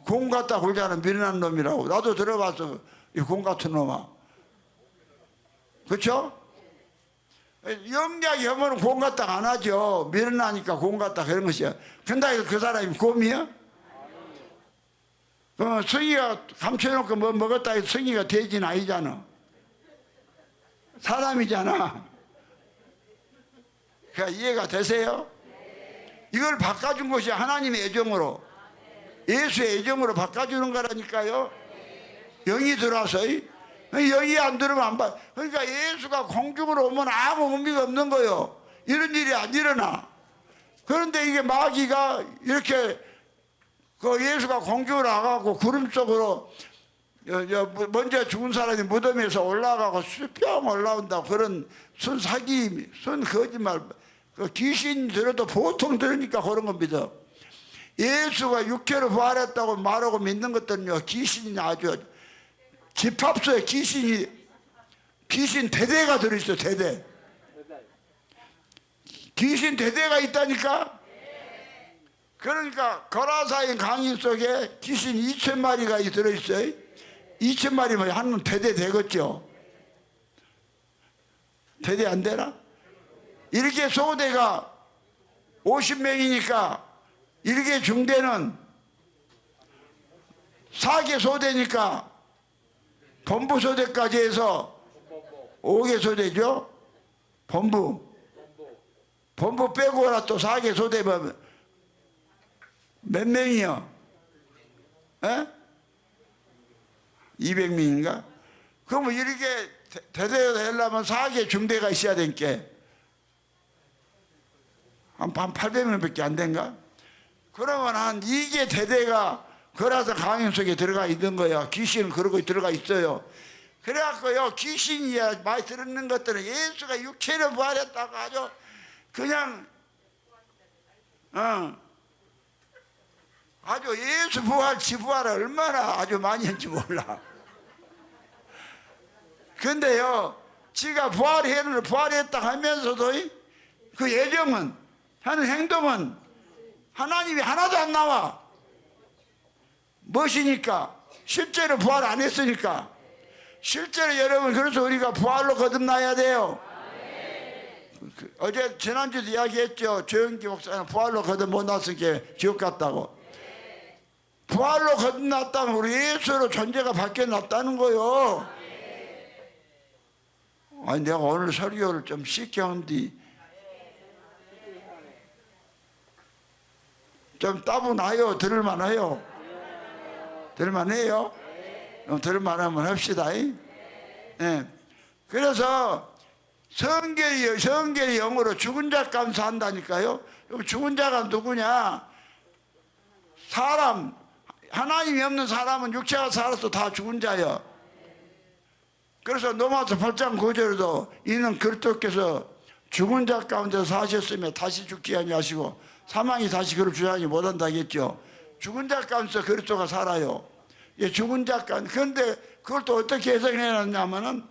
곰 같다 굴잖아. 미련한 놈이라고. 나도 들어봤어. 이 곰 같은 놈아. 그렇죠? 영리하게 하면 곰 같다 안 하죠. 미련하니까 곰 같다 그런 것이야. 근데 그 사람이 곰이야? 승희가 감춰놓고 뭐 먹었다 해서 승희가 돼지는 아니잖아. 사람이잖아. 그러니까 이해가 되세요? 이걸 바꿔준 것이 하나님의 애정으로, 예수의 애정으로 바꿔주는 거라니까요. 영이 들어와서 영이 안 들어오면 안 봐. 그러니까 예수가 공중으로 오면 아무 의미가 없는 거예요. 이런 일이 안 일어나. 그런데 이게 마귀가 이렇게 그 예수가 공중으로 와가고 구름 속으로 먼저 죽은 사람이 무덤에서 올라가고 뿅 올라온다. 그런 순 사기, 순 거짓말. 그 귀신 들어도 보통 들으니까 그런 겁니다. 예수가 육체로 부활했다고 말하고 믿는 것들은요, 귀신이 아주 집합소에 귀신 대대가 들어있어. 대대. 귀신 대대가 있다니까. 그러니까 거라사인 강인 속에 귀신 2,000마리가 들어있어요. 2,000마리면 한 대대 되겠죠. 대대 안 되나? 이렇게 소대가 50명이니까 이렇게 중대는 4개 소대니까 본부 소대까지 해서 5개 소대죠. 본부 빼고라 또 4개 소대면 몇 명이요? 에? 200명인가? 그러면 이렇게 대대가 되려면 4개 중대가 있어야 되니까 한 800명밖에 안 된가? 그러면 한 2개 대대가 거라서 강인 속에 들어가 있는 거야. 귀신은 그러고 들어가 있어요. 그래갖고요, 귀신이야 많이 들었는 것들은 예수가 육체를 부활했다고 아주 그냥 아주 예수 부활, 지부활을 얼마나 아주 많이 했는지 몰라. 근데요, 지가 부활했다 하면서도 그 예정은, 하는 행동은 하나님이 하나도 안 나와. 무엇이니까? 실제로 부활 안 했으니까. 실제로 여러분, 그래서 우리가 부활로 거듭나야 돼요. 어제 지난주도 이야기했죠. 조영기 목사는 부활로 거듭 못 났으니까 지옥 갔다고. 부활로 거듭났다면 우리 예수로 존재가 바뀌어났다는 거요. 아니 내가 오늘 설교를 좀 쉽게 한뒤 좀 따분하요. 들을만해요. 들을만해요. 들을만하면 합시다. 네. 그래서 성결이 영어로 죽은 자 감사 한다니까요. 그럼 죽은 자가 누구냐? 사람, 하나님이 없는 사람은 육체가 살아서 다 죽은 자예요. 그래서 로마서 8장 9절에도 이는 그리스도께서 죽은 자 가운데 사셨으며 다시 죽지 아니하시고 사망이 다시 그를 주장하지 못한다겠죠. 죽은 자 가운데서 그리스도가 살아요. 죽은 자 가운데. 그런데 그걸 또 어떻게 해석해놨냐면은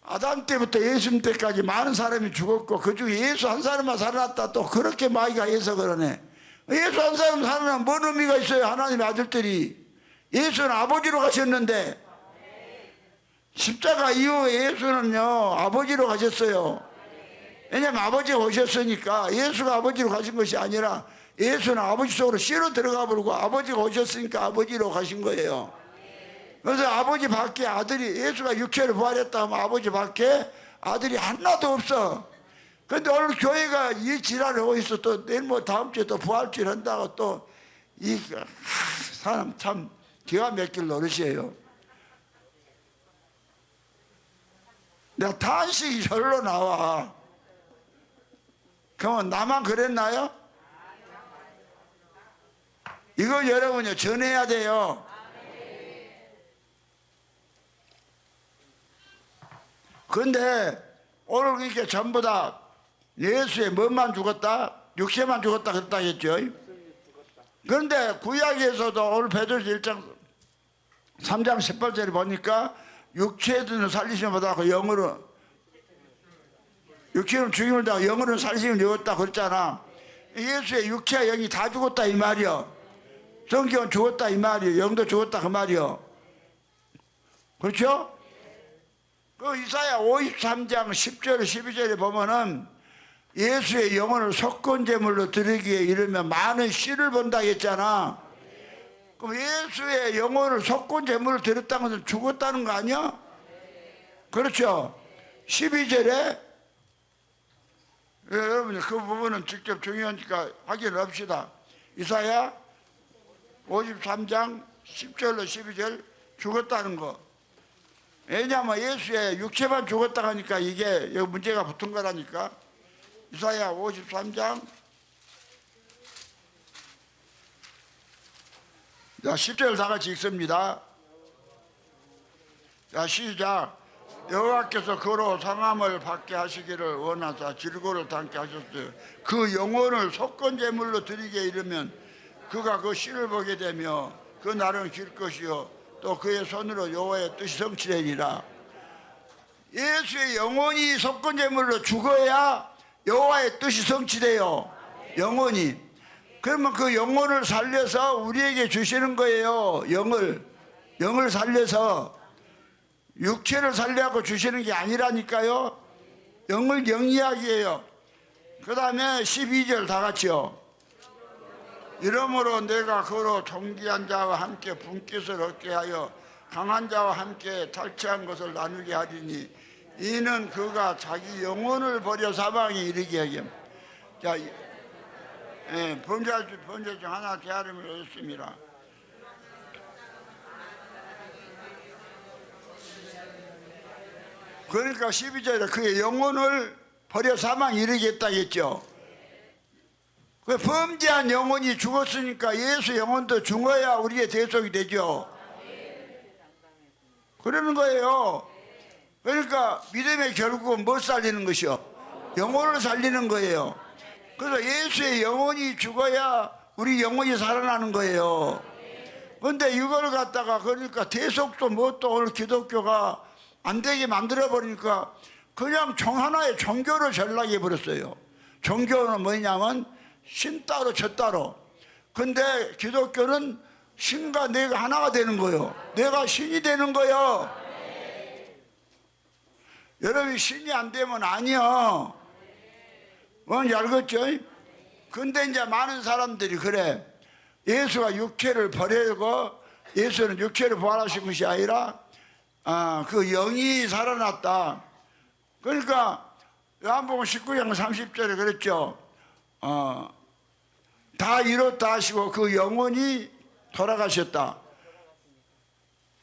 아담 때부터 예수님 때까지 많은 사람이 죽었고 그 중에 예수 한 사람만 살아났다. 또 그렇게 마귀가 해석을 하네. 예수 한 사람 살아나면 뭔 의미가 있어요? 하나님의 아들들이. 예수는 아버지로 가셨는데 십자가 이후에 예수는요 아버지로 가셨어요. 왜냐하면 아버지가 오셨으니까. 예수가 아버지로 가신 것이 아니라 예수는 아버지 속으로 씨로 들어가 버리고 아버지가 오셨으니까 아버지로 가신 거예요. 그래서 아버지 밖에 아들이, 예수가 육체를 부활했다 하면 아버지 밖에 아들이 하나도 없어. 근데 오늘 교회가 이 지랄을 하고 있어. 또 내일 뭐 다음 주에 또 부활주일 한다고 또 이 사람 참 기가 막힐 노릇이에요. 내가 탄식이 절로 나와. 그러면 나만 그랬나요? 이거 여러분요 전해야 돼요. 근데 오늘 그러니까 전부 다 예수의 뭐만 죽었다? 육체만 죽었다 그랬다 했죠. 그런데 구약에서도 오늘 베드로서 1장 3장 18절에 보니까 육체는 살리심을 받았고 영으로, 육체는 죽임을 당하고 영으로는 살리심을 얻었다 그랬잖아. 예수의 육체와 영이 다 죽었다 이 말이요. 성경은 죽었다 이 말이요. 영도 죽었다 그 말이요. 그렇죠? 그 이사야 53장 10절 12절에 보면은 예수의 영혼을 속건제물로 드리기에 이르면 많은 씨를 본다 했잖아. 그럼 예수의 영혼을 속건제물로 드렸다는 것은 죽었다는 거 아니야? 그렇죠? 12절에 여러분 그 부분은 직접 중요하니까 확인을 합시다. 이사야 53장 10절로 12절 죽었다는 거. 왜냐하면 예수의 육체만 죽었다 하니까 이게 여기 문제가 붙은 거라니까. 이사야 53장 자 10절 다 같이 읽습니다. 자 시작. 여호와께서 그로 상함을 받게 하시기를 원하사 질고를 담게 하셨어요. 그 영혼을 속건제물로 드리게 이르면 그가 그 씨를 보게 되며 그 날은 길 것이요 또 그의 손으로 여호와의 뜻이 성취되리라. 예수의 영혼이 속건제물로 죽어야 여호와의 뜻이 성취돼요. 영혼이. 그러면 그 영혼을 살려서 우리에게 주시는 거예요. 영을 살려서. 육체를 살려고 주시는 게 아니라니까요. 영을 영이야기해요. 그 다음에 12절 다 같이요. 이러므로 내가 그로 존귀한 자와 함께 분깃을 얻게 하여 강한 자와 함께 탈취한 것을 나누게 하리니 이는 그가 자기 영혼을 버려 사방에 이르게 하게. 자, 범죄 중 하나 깨달음을 얻었습니다. 그러니까 12절에 그의 영혼을 버려 사망에 이르겠다 했죠. 그 범죄한 영혼이 죽었으니까 예수 영혼도 죽어야 우리의 대속이 되죠. 그러는 거예요. 그러니까 믿음의 결국은 뭘 살리는 것이요? 영혼을 살리는 거예요. 그래서 예수의 영혼이 죽어야 우리 영혼이 살아나는 거예요. 그런데 이걸 갖다가 그러니까 대속도 뭣도 오늘 기독교가 안 되게 만들어 버리니까 그냥 하나의 종교를 전락해 버렸어요. 종교는 뭐냐면 신 따로 저 따로. 근데 기독교는 신과 내가 하나가 되는 거예요. 내가 신이 되는 거예요. 여러분이 신이 안 되면 아니요. 뭔지 알겠죠? 근데 이제 많은 사람들이 그래. 예수가 육체를 버리고 예수는 육체를 부활하신 것이 아니라 그 영이 살아났다. 그러니까 요한복음 19장 30절에 그랬죠. 다 이뤘다 하시고 그 영혼이 돌아가셨다.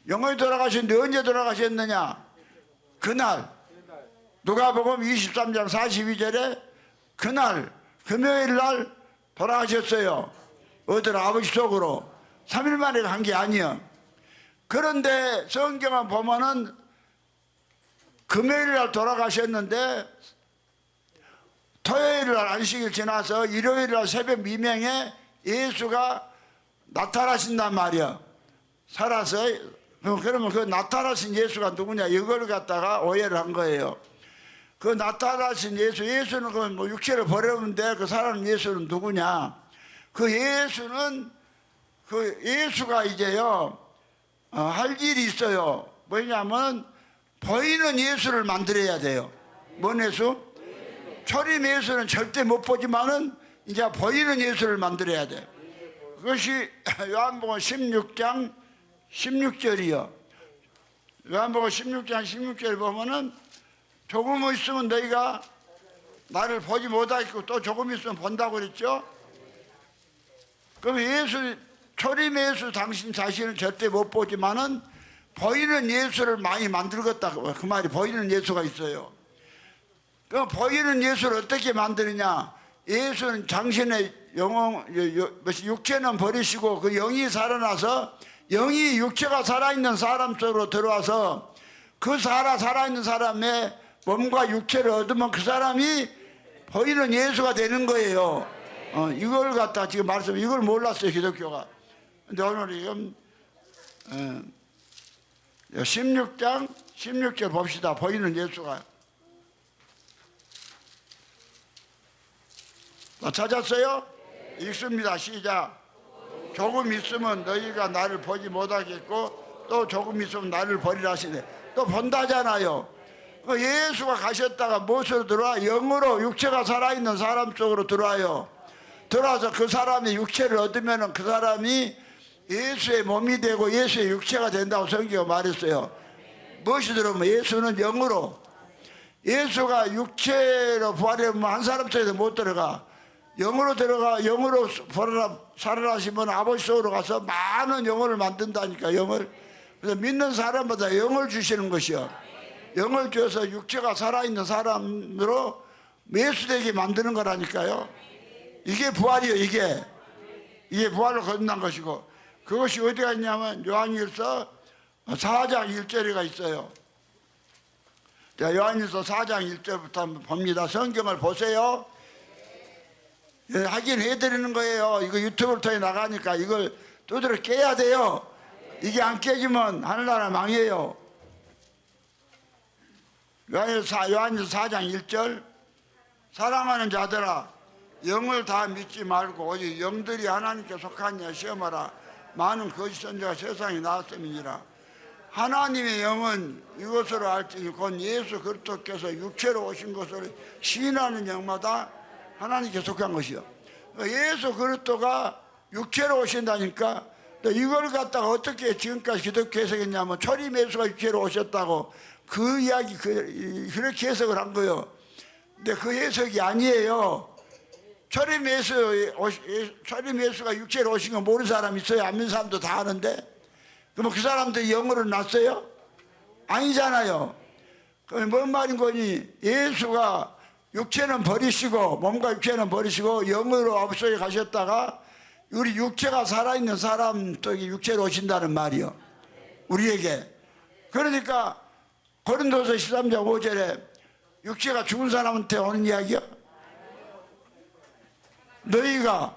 영혼이 돌아가셨는데 언제 돌아가셨느냐? 그날 누가복음 23장 42절에 그날 금요일 날 돌아가셨어요. 어디로? 아버지 속으로. 3일 만에 간 게 아니야. 그런데 성경을 보면은 금요일 날 돌아가셨는데 토요일 날 안식일 지나서 일요일 날 새벽 미명에 예수가 나타나신단 말이야. 살아서. 그러면 그 나타나신 예수가 누구냐? 이걸 갖다가 오해를 한 거예요. 그 나타나신 예수는 그 뭐 육체를 버렸는데 그 살아난 예수는 누구냐? 그 예수는 그 예수가 이제요 할 일이 있어요. 뭐냐면 보이는 예수를 만들어야 돼요. 뭔 예수? 초림 예수는 절대 못 보지만은 이제 보이는 예수를 만들어야 돼. 그것이 요한복음 16장 16절이요. 요한복음 16장 16절 보면은 조금 있으면 너희가 나를 보지 못하겠고 또 조금 있으면 본다고 그랬죠. 그럼 예수, 초림 예수 당신 자신은 절대 못 보지만은 보이는 예수를 많이 만들겠다. 그 말이 보이는 예수가 있어요. 그럼 보이는 예수를 어떻게 만드느냐? 예수는 당신의 육체는 버리시고 그 영이 살아나서 영이 육체가 살아있는 사람 속으로 들어와서 그 살아있는 사람의 몸과 육체를 얻으면 그 사람이 보이는 예수가 되는 거예요. 이걸 갖다 지금 이걸 몰랐어요, 기독교가. 근데 오늘 지금 16장 16절 봅시다. 보이는 예수가. 찾았어요? 읽습니다. 시작. 조금 있으면 너희가 나를 보지 못하겠고 또 조금 있으면 나를 버리라 하시네. 또 본다잖아요. 그 예수가 가셨다가 무엇으로 들어와? 영으로 육체가 살아있는 사람 쪽으로 들어와요. 들어와서 그 사람이 육체를 얻으면 그 사람이 예수의 몸이 되고 예수의 육체가 된다고 성경이 말했어요. 무엇이 들어오면 예수는 영으로. 예수가 육체로 부활하면 한 사람 속에서 못 들어가. 영으로 들어가. 영으로 살아나시면 아버지 속으로 가서 많은 영혼을 만든다니까. 영을. 그래서 믿는 사람마다 영을 주시는 것이요. 영을 주어서 육체가 살아있는 사람으로 예수되게 만드는 거라니까요. 이게 부활이요. 이게 부활로 거듭난 것이고, 그것이 어디가 있냐면 요한일서 4장 1절에가 있어요. 자, 요한일서 4장 1절부터 한번 봅니다. 성경을 보세요. 예, 확인해드리는 거예요. 이거 유튜브를 통해 나가니까 이걸 두드려 깨야 돼요. 이게 안 깨지면 하늘나라 망해요. 요한일서 4장 1절 사랑하는 자들아, 영을 다 믿지 말고 오직 영들이 하나님께 속하냐 시험하라. 많은 거짓 선지가 세상에 나왔음이니라. 하나님의 영은 이것으로 알지니 곧 예수 그리스도께서 육체로 오신 것을 시인하는 영마다 하나님께 속한 것이요. 예수 그리스도가 육체로 오신다니까 이걸 갖다가 어떻게 지금까지 기독교 해석했냐면 초림 예수가 육체로 오셨다고 그 이야기 그렇게 해석을 한 거예요. 근데 그 해석이 아니에요. 초림 예수가 육체로 오신 거 모르는 사람 있어요? 안 믿는 사람도 다 아는데 그럼 그 사람들이 영으로 났어요? 아니잖아요. 그럼 뭔 말인 거니? 예수가 육체는 버리시고 몸과 육체는 버리시고 영으로 앞서에 가셨다가 우리 육체가 살아있는 사람 쪽에 육체로 오신다는 말이요. 우리에게. 그러니까 고린도서 13장 5절에 육체가 죽은 사람한테 오는 이야기요. 너희가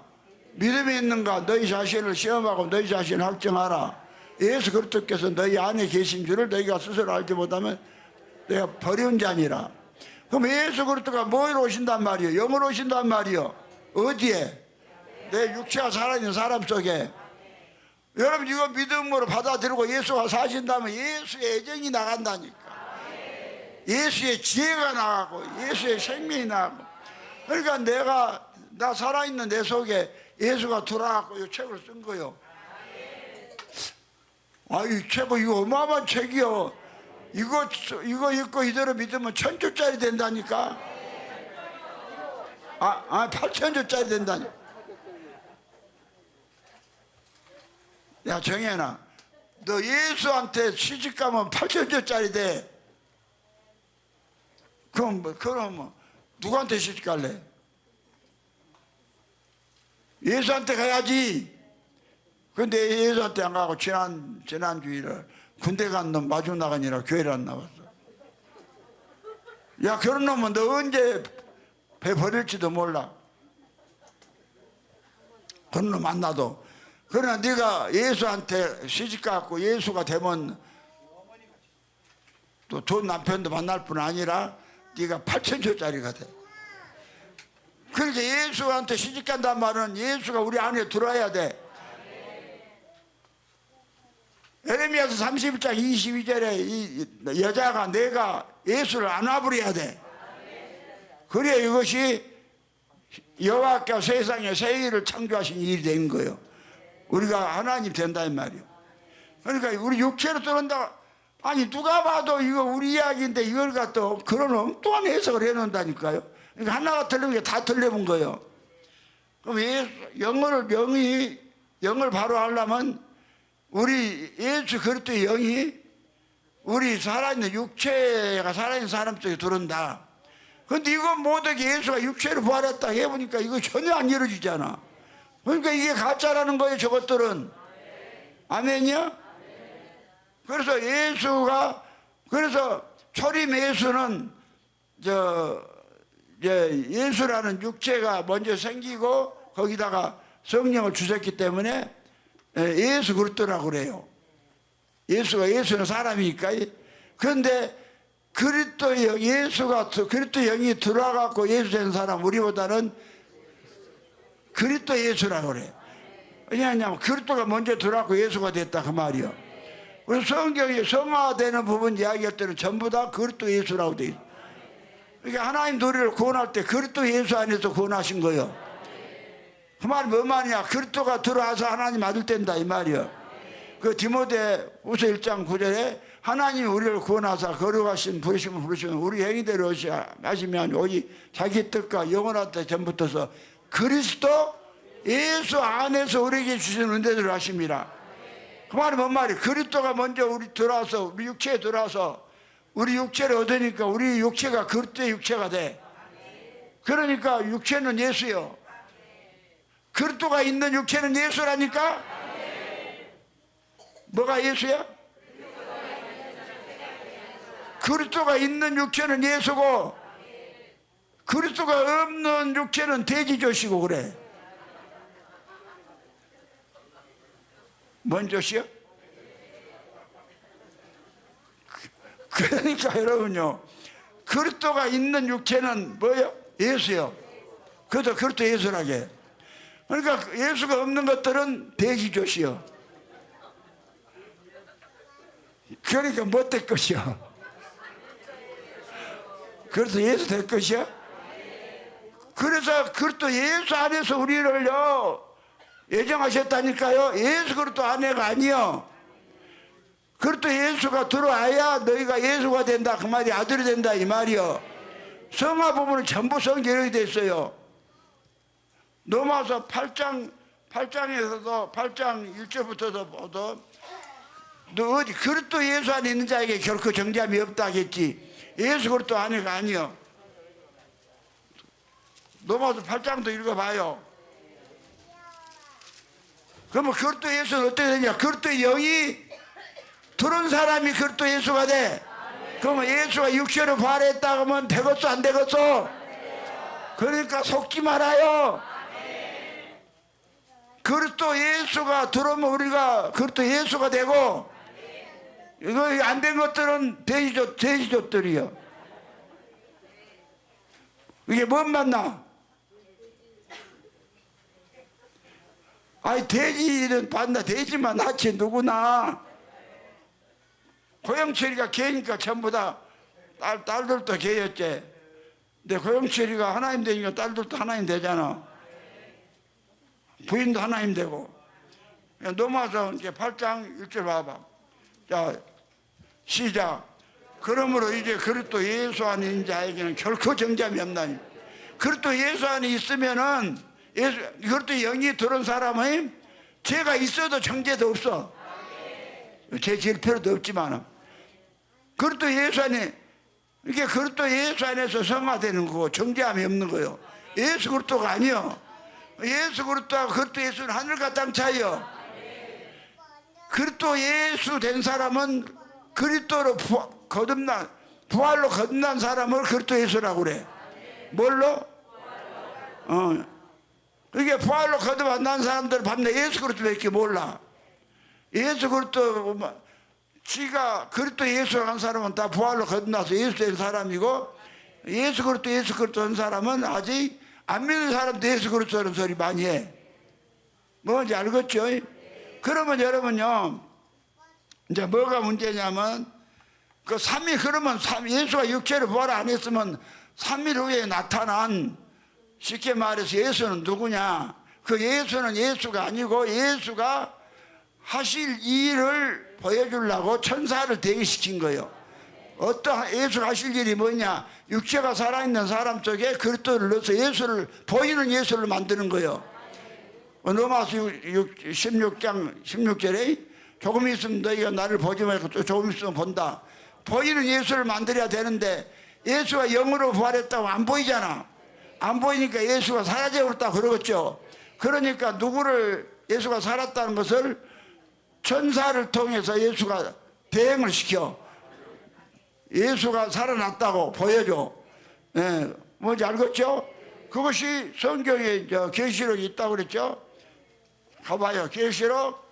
믿음이 있는가 너희 자신을 시험하고 너희 자신을 확정하라. 예수 그리스도께서 너희 안에 계신 줄을 너희가 스스로 알지 못하면 내가 버려온 자니라. 그럼 예수 그리스도가 뭐로 오신단 말이에요? 영으로 오신단 말이에요. 어디에? 내 육체가 살아있는 사람 속에. 여러분 이거 믿음으로 받아들이고 예수가 사신다면 예수의 애정이 나간다니까. 예수의 지혜가 나가고 예수의 생명이 나가고. 그러니까 나 살아있는 내 속에 예수가 들어와서 이 책을 쓴 거요. 이 책 이거 어마어마한 책이요. 이거 읽고 이대로 믿으면 1000주짜리 된다니까. 8000주짜리 된다니까. 야 정현아, 너 예수한테 시집가면 8000주짜리 돼. 그럼 누구한테 시집갈래? 예수한테 가야지. 근데 예수한테 안 가고 지난주일에 군대 간 놈 마중 나가니라 교회를 안 나왔어. 야 그런 놈은 너 언제 배 버릴지도 몰라. 그런 놈 만나도. 그러나 네가 예수한테 시집가고 예수가 되면 또 좋은 남편도 만날 뿐 아니라 네가 8000조짜리가 돼. 그러니까 예수한테 시집간단 말은 예수가 우리 안에 들어와야 돼. 에레미야서 31장 22절에 이 여자가 내가 예수를 안아버려야 돼. 그래야 이것이 여호와께서 세상에 새 일을 창조하신 일이 된 거예요. 우리가 하나님 된다 이 말이에요. 그러니까 우리 육체로 들어온다. 아니 누가 봐도 이거 우리 이야기인데 이걸 갖다 그런 엉뚱한 해석을 해놓는다니까요. 그러니까 하나가 틀린 게 다 틀려본 거예요. 그럼 영을 바로 하려면 우리 예수 그리스도의 영이 우리 살아있는 육체가 살아있는 사람 속에 들어온다. 그런데 이건 못하게 예수가 육체로 부활했다 해보니까 이거 전혀 안 이루어지잖아. 그러니까 이게 가짜라는 거예요. 저것들은. 아멘이요? 그래서 초림 예수는 예수라는 육체가 먼저 생기고 거기다가 성령을 주셨기 때문에 예수 그리스도라고 그래요. 예수는 사람이니까. 그런데 그리스도 영이 들어와갖고 예수 된 사람 우리보다는 그리스도 예수라고 그래. 왜냐하면 그리스도가 먼저 들어와갖고 예수가 됐다 그 말이요. 그래서 성경이 성화되는 부분 이야기할 때는 전부 다 그리스도 예수라고 돼 있어. 그러니까 하나님 우리를 구원할 때 그리스도 예수 안에서 구원하신 거예요. 그 말이 뭔 말이냐? 그리스도가 들어와서 하나님 아들 된다 이 말이요. 그 디모데후서 1장 9절에 하나님이 우리를 구원하사 거룩하신 부르심을 부르시면 우리 행위대로 하시면 오직 자기 뜻과 영원한 뜻 전부터서 그리스도 예수 안에서 우리에게 주신 은혜들을 하십니다. 그 말이 뭔 말이에요? 그리스도가 먼저 우리 들어와서 우리 육체에 들어와서 우리 육체를 얻으니까 우리 육체가 그리스도의 육체가 돼. 그러니까 육체는 예수요. 그리스도가 있는 육체는 예수라니까. 뭐가 예수야? 그리스도가 있는 육체는 예수고 그리스도가 없는 육체는 돼지조시고 그래. 뭔 조시요? 그러니까 여러분요, 그리스도가 있는 육체는 뭐예요? 예수요. 그것도 그것도 예수라게. 그러니까 예수가 없는 것들은 대기조시요. 그러니까 못 될 것이요. 그래서 예수 될 것이요. 그래서 그것도 예수 안에서 우리를요 예정하셨다니까요. 예수 그것도 아내가 아니요. 그것도 예수가 들어와야 너희가 예수가 된다 그 말이, 아들이 된다 이 말이요. 성화 부분은 전부 성경이 됐어요. 넘어와서 8장에서도 8장 1절부터도 보도 너 어디 그릇도 예수 안에 있는 자에게 결코 정죄함이 없다 하겠지. 예수 그릇도 아내가 아니요. 넘어와서 8장도 읽어봐요. 그러면 그릇도 예수는 어떻게 되냐. 그릇도 영이 들은 사람이 그릇도 예수가 돼. 그러면 예수가 육체로 부활했다 하면 되겠어 안 되겠어? 그러니까 속지 말아요. 그릇도 예수가 들어오면 우리가 그릇도 예수가 되고, 이거 안 된 것들은 돼지족들이요. 이게 뭔 맞나? 아니 돼지는 봤나? 돼지만 낫지 누구나. 고영철이가 개니까 전부 다 딸들도 개였지. 근데 고영철이가 하나님 되니까 딸들도 하나님 되잖아. 부인도 하나님 되고. 넘어와서 이제 8장 1절 봐봐. 자, 시작. 그러므로 이제 그리스도 예수 안에 있는 자에게는 결코 정죄함이 없나니. 그리스도 예수 안에 있으면은 그리스도 영이 들은 사람은 죄가 있어도 정죄도 없어. 죄 지을 필요도 없지만 그리스도 예수 안에, 이게 그리스도 예수 안에서 성화되는 거고 정죄함이 없는 거요. 예수 그리스도가 아니요. 예수 그리스도와 그리스도 예수는 하늘과 땅 차이요. 그리스도 예수 된 사람은 그리스도로 거듭난, 부활로 거듭난 사람을 그리스도 예수라고 그래. 뭘로? 이게 부활로 거듭난 사람들 밤낮 예수 그리스도밖에 몰라. 예수 그리스도, 지가 그리스도 예수를 한 사람은 다 부활로 거듭나서 예수 된 사람이고, 예수 그리스도 한 사람은 아직 안 믿는 사람도 예수 그리스도라는 소리 많이 해. 뭔지 알겠죠? 그러면 여러분요, 이제 뭐가 문제냐면, 그 3일, 그러면 예수가 육체를 부활 안 했으면 3일 후에 나타난, 쉽게 말해서 예수는 누구냐? 그 예수는 예수가 아니고 예수가 하실 일을 보여주려고 천사를 대기시킨 거예요. 어떤 예수가 하실 일이 뭐냐? 육체가 살아있는 사람 속에 그리스도를 넣어서 예수를, 보이는 예수를 만드는 거예요. 로마서 16장 16절에 조금 있으면 너희가 나를 보지 말고 또 조금 있으면 본다. 보이는 예수를 만들어야 되는데 예수가 영으로 부활했다고 안 보이잖아. 안 보이니까 예수가 사라져버렸다고 그러겠죠. 그러니까 누구를, 예수가 살았다는 것을 천사를 통해서 예수가 대행을 시켜. 예수가 살아났다고 보여줘. 예, 뭔지 알겠죠? 그것이 성경에 계시록이 있다고 그랬죠? 가봐요. 계시록.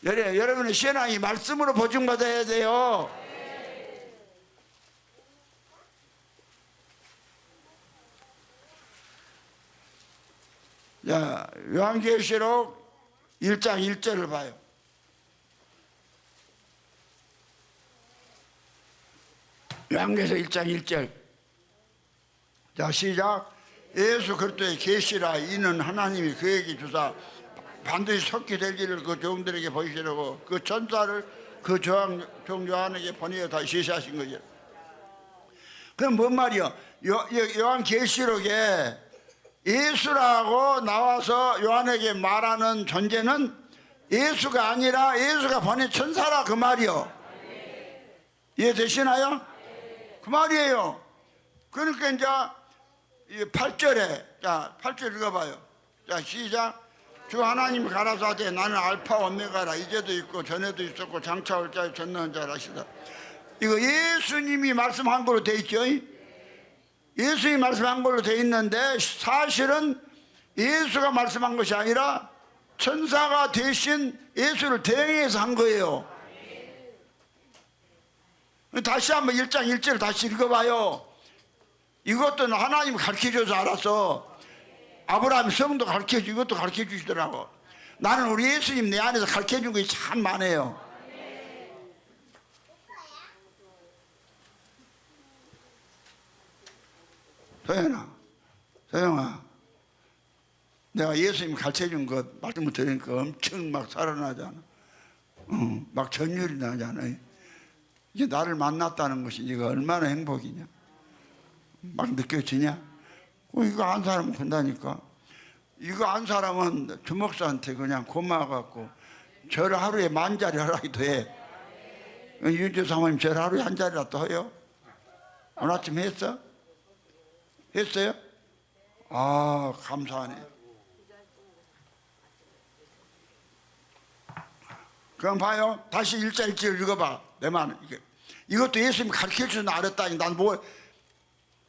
여러분의 신앙이 말씀으로 보증받아야 돼요. 자, 요한계시록 1장 1절을 봐요. 요한계시록 1장 1절. 자, 시작. 예수 그리스도의 계시라. 이는 하나님이 그에게 주사 반드시 속히 될 일을 그 종들에게 보이시려고 그 천사를 그 종 요한에게 보내어 다시 제시하신 거죠. 그럼 뭔 말이요? 요한계시록에 예수라고 나와서 요한에게 말하는 존재는 예수가 아니라 예수가 보낸 천사라 그 말이요. 이해되시나요? 그 말이에요. 그러니까 이제 8절에, 자 8절 읽어봐요. 자 시작. 주 하나님이 가라사대 나는 알파 오메가라. 이제도 있고 전에도 있었고 장차 올 자의 전능한 자라 하시다. 이거 예수님이 말씀한 걸로 돼 있죠. 예수님이 말씀한 걸로 돼 있는데 사실은 예수가 말씀한 것이 아니라 천사가 대신 예수를 대행해서 한 거예요. 다시 한번 1장 1절을 다시 읽어봐요. 이것도 하나님 가르쳐줘서 알았어. 아브라함 성도 가르쳐주고 이것도 가르쳐주시더라고. 나는 우리 예수님 내 안에서 가르쳐준 것이 참 많아요. 소영아, 내가 예수님 가르쳐준 거 말씀을 들으니까 엄청 막 살아나잖아. 막 전율이 나잖아. 이게 나를 만났다는 것이 이거 얼마나 행복이냐. 막 느껴지냐? 이거 한 사람은 본다니까. 이거 한 사람은 주목사한테 그냥 고마워갖고 절 하루에 10,000자리 하라기도 해. 윤주 사모님 절 하루에 1자리라도 해요? 오늘 아침 했어? 했어요? 아, 감사하네. 그럼 봐요. 다시 1절 1절 읽어봐. 내 말. 이것도 예수님이 가르쳐주는 알았다니. 난 뭐,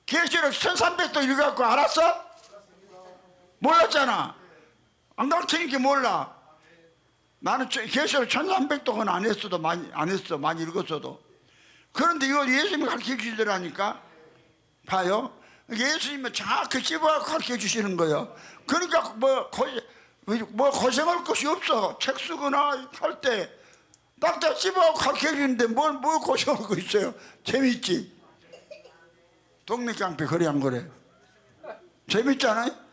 계시록 1300도 읽어갖고 알았어? 몰랐잖아. 안 가르치니까 몰라. 나는 계시록 1300도는 안 했어도 안 했어. 많이 읽었어도. 그런데 이거 예수님이 가르쳐 주시더라니까. 봐요. 예수님은 정확히 찝어갖고 가르쳐 주시는 거예요. 그러니까 뭐 고생할 것이 없어. 책 쓰거나 할 때 딱딱 찝어갖고 가르쳐 주는데 뭘 고생할 거 있어요. 재밌지. 동네 깡패 그래 안 그래? 재밌잖아요.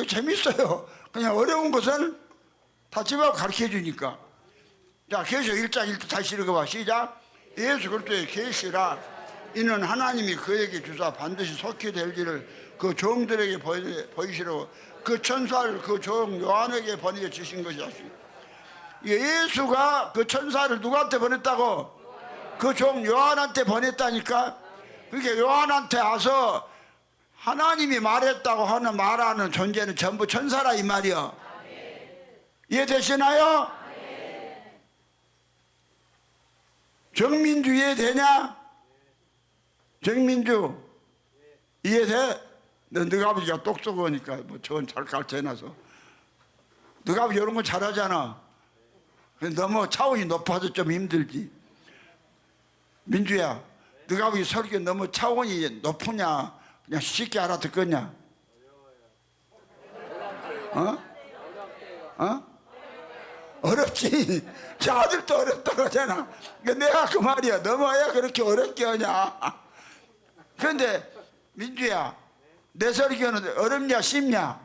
재밌어요. 그냥 어려운 것은 다 찝어갖고 가르쳐 주니까. 자, 계시록 1장 1절 다시 읽어봐. 시작. 예수 그리스도의 계시라 이는 하나님이 그에게 주사 반드시 속히 될 일을 그 종들에게 보이시려고 그 천사를 그 종 요한에게 보내어 주신 것이다. 예수가 그 천사를 누구한테 보냈다고? 그 종 요한한테 보냈다니까. 그게 요한한테 와서 하나님이 말했다고 하는 말하는 존재는 전부 천사라 이 말이요. 이해되시나요? 정민주 이해되냐? 정민주 이해돼? 너가 아버지가 똑똑하니까 뭐 저건 잘 가르쳐놔서 너가 아버지 이런 거 잘하잖아. 너무 차원이 높아서 좀 힘들지. 민주야, 너가 아버지 설교 너무 차원이 높으냐 그냥 쉽게 알아듣겠냐? 어렵지. 저 아들도 어렵다고 하잖아. 내가 그 말이야. 너무야 그렇게 어렵게 하냐. 그런데 민주야, 내 설교는 어렵냐 쉽냐?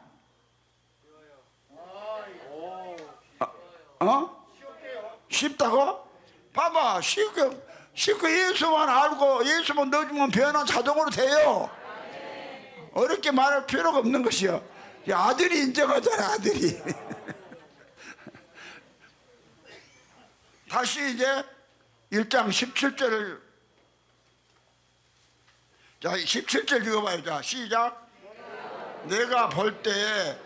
쉽다고? 봐봐. 쉽고 예수만 알고 예수만 넣어주면 변화 자동으로 돼요. 어렵게 말할 필요가 없는 것이요. 아들이 인정하잖아. 아들이. 다시 이제 1장 17절을 자 17절 읽어봐요. 자 시작. 내가 볼 때에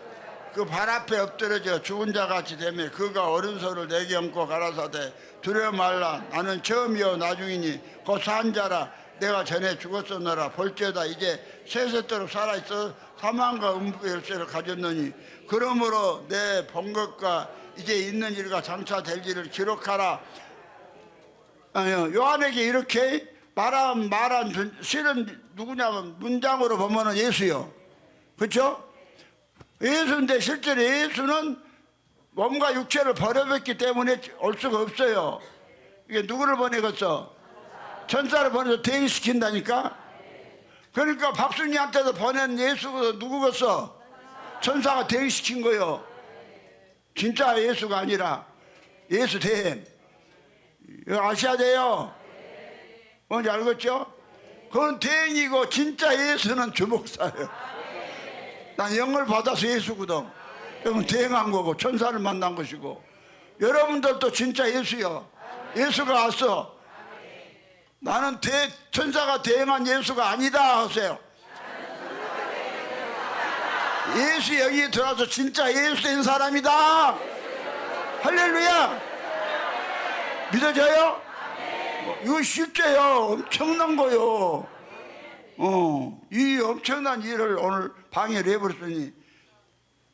그 발 앞에 엎드려져 죽은 자같이 되며 그가 오른손을 내게 얹고 가라사대 두려워 말라. 나는 처음이요 나중이니 곧 산 자라. 내가 전에 죽었었노라. 볼지어다 이제 세세토록 살아있어 사망과 음부의 열쇠를 가졌느니 그러므로 내 본 것과 이제 있는 일과 장차 될 일을 기록하라. 요한에게 이렇게 말한 실은 누구냐면 문장으로 보면은 예수요. 그렇죠? 예수인데 실제로 예수는 몸과 육체를 버려봤기 때문에 올 수가 없어요. 이게 누구를 보내겠어? 천사를 보내서 대행시킨다니까. 그러니까 박순이한테도 보낸 예수가 누구겠어? 천사가 대행시킨 거요. 진짜 예수가 아니라 예수 대행. 이거 아셔야 돼요. 뭔지 알겠죠? 그건 대행이고 진짜 예수는 주목사예요. 난 영을 받아서 예수거든. 그건 대행한 거고 천사를 만난 것이고. 여러분들도 진짜 예수요. 예수가 왔어. 나는 천사가 대행한 예수가 아니다 하세요. 예수 여기에 들어와서 진짜 예수 된 사람이다. 할렐루야. 믿어져요? 이거 쉽게요. 엄청난 거요. 이 엄청난 일을 오늘 방해를 해버렸으니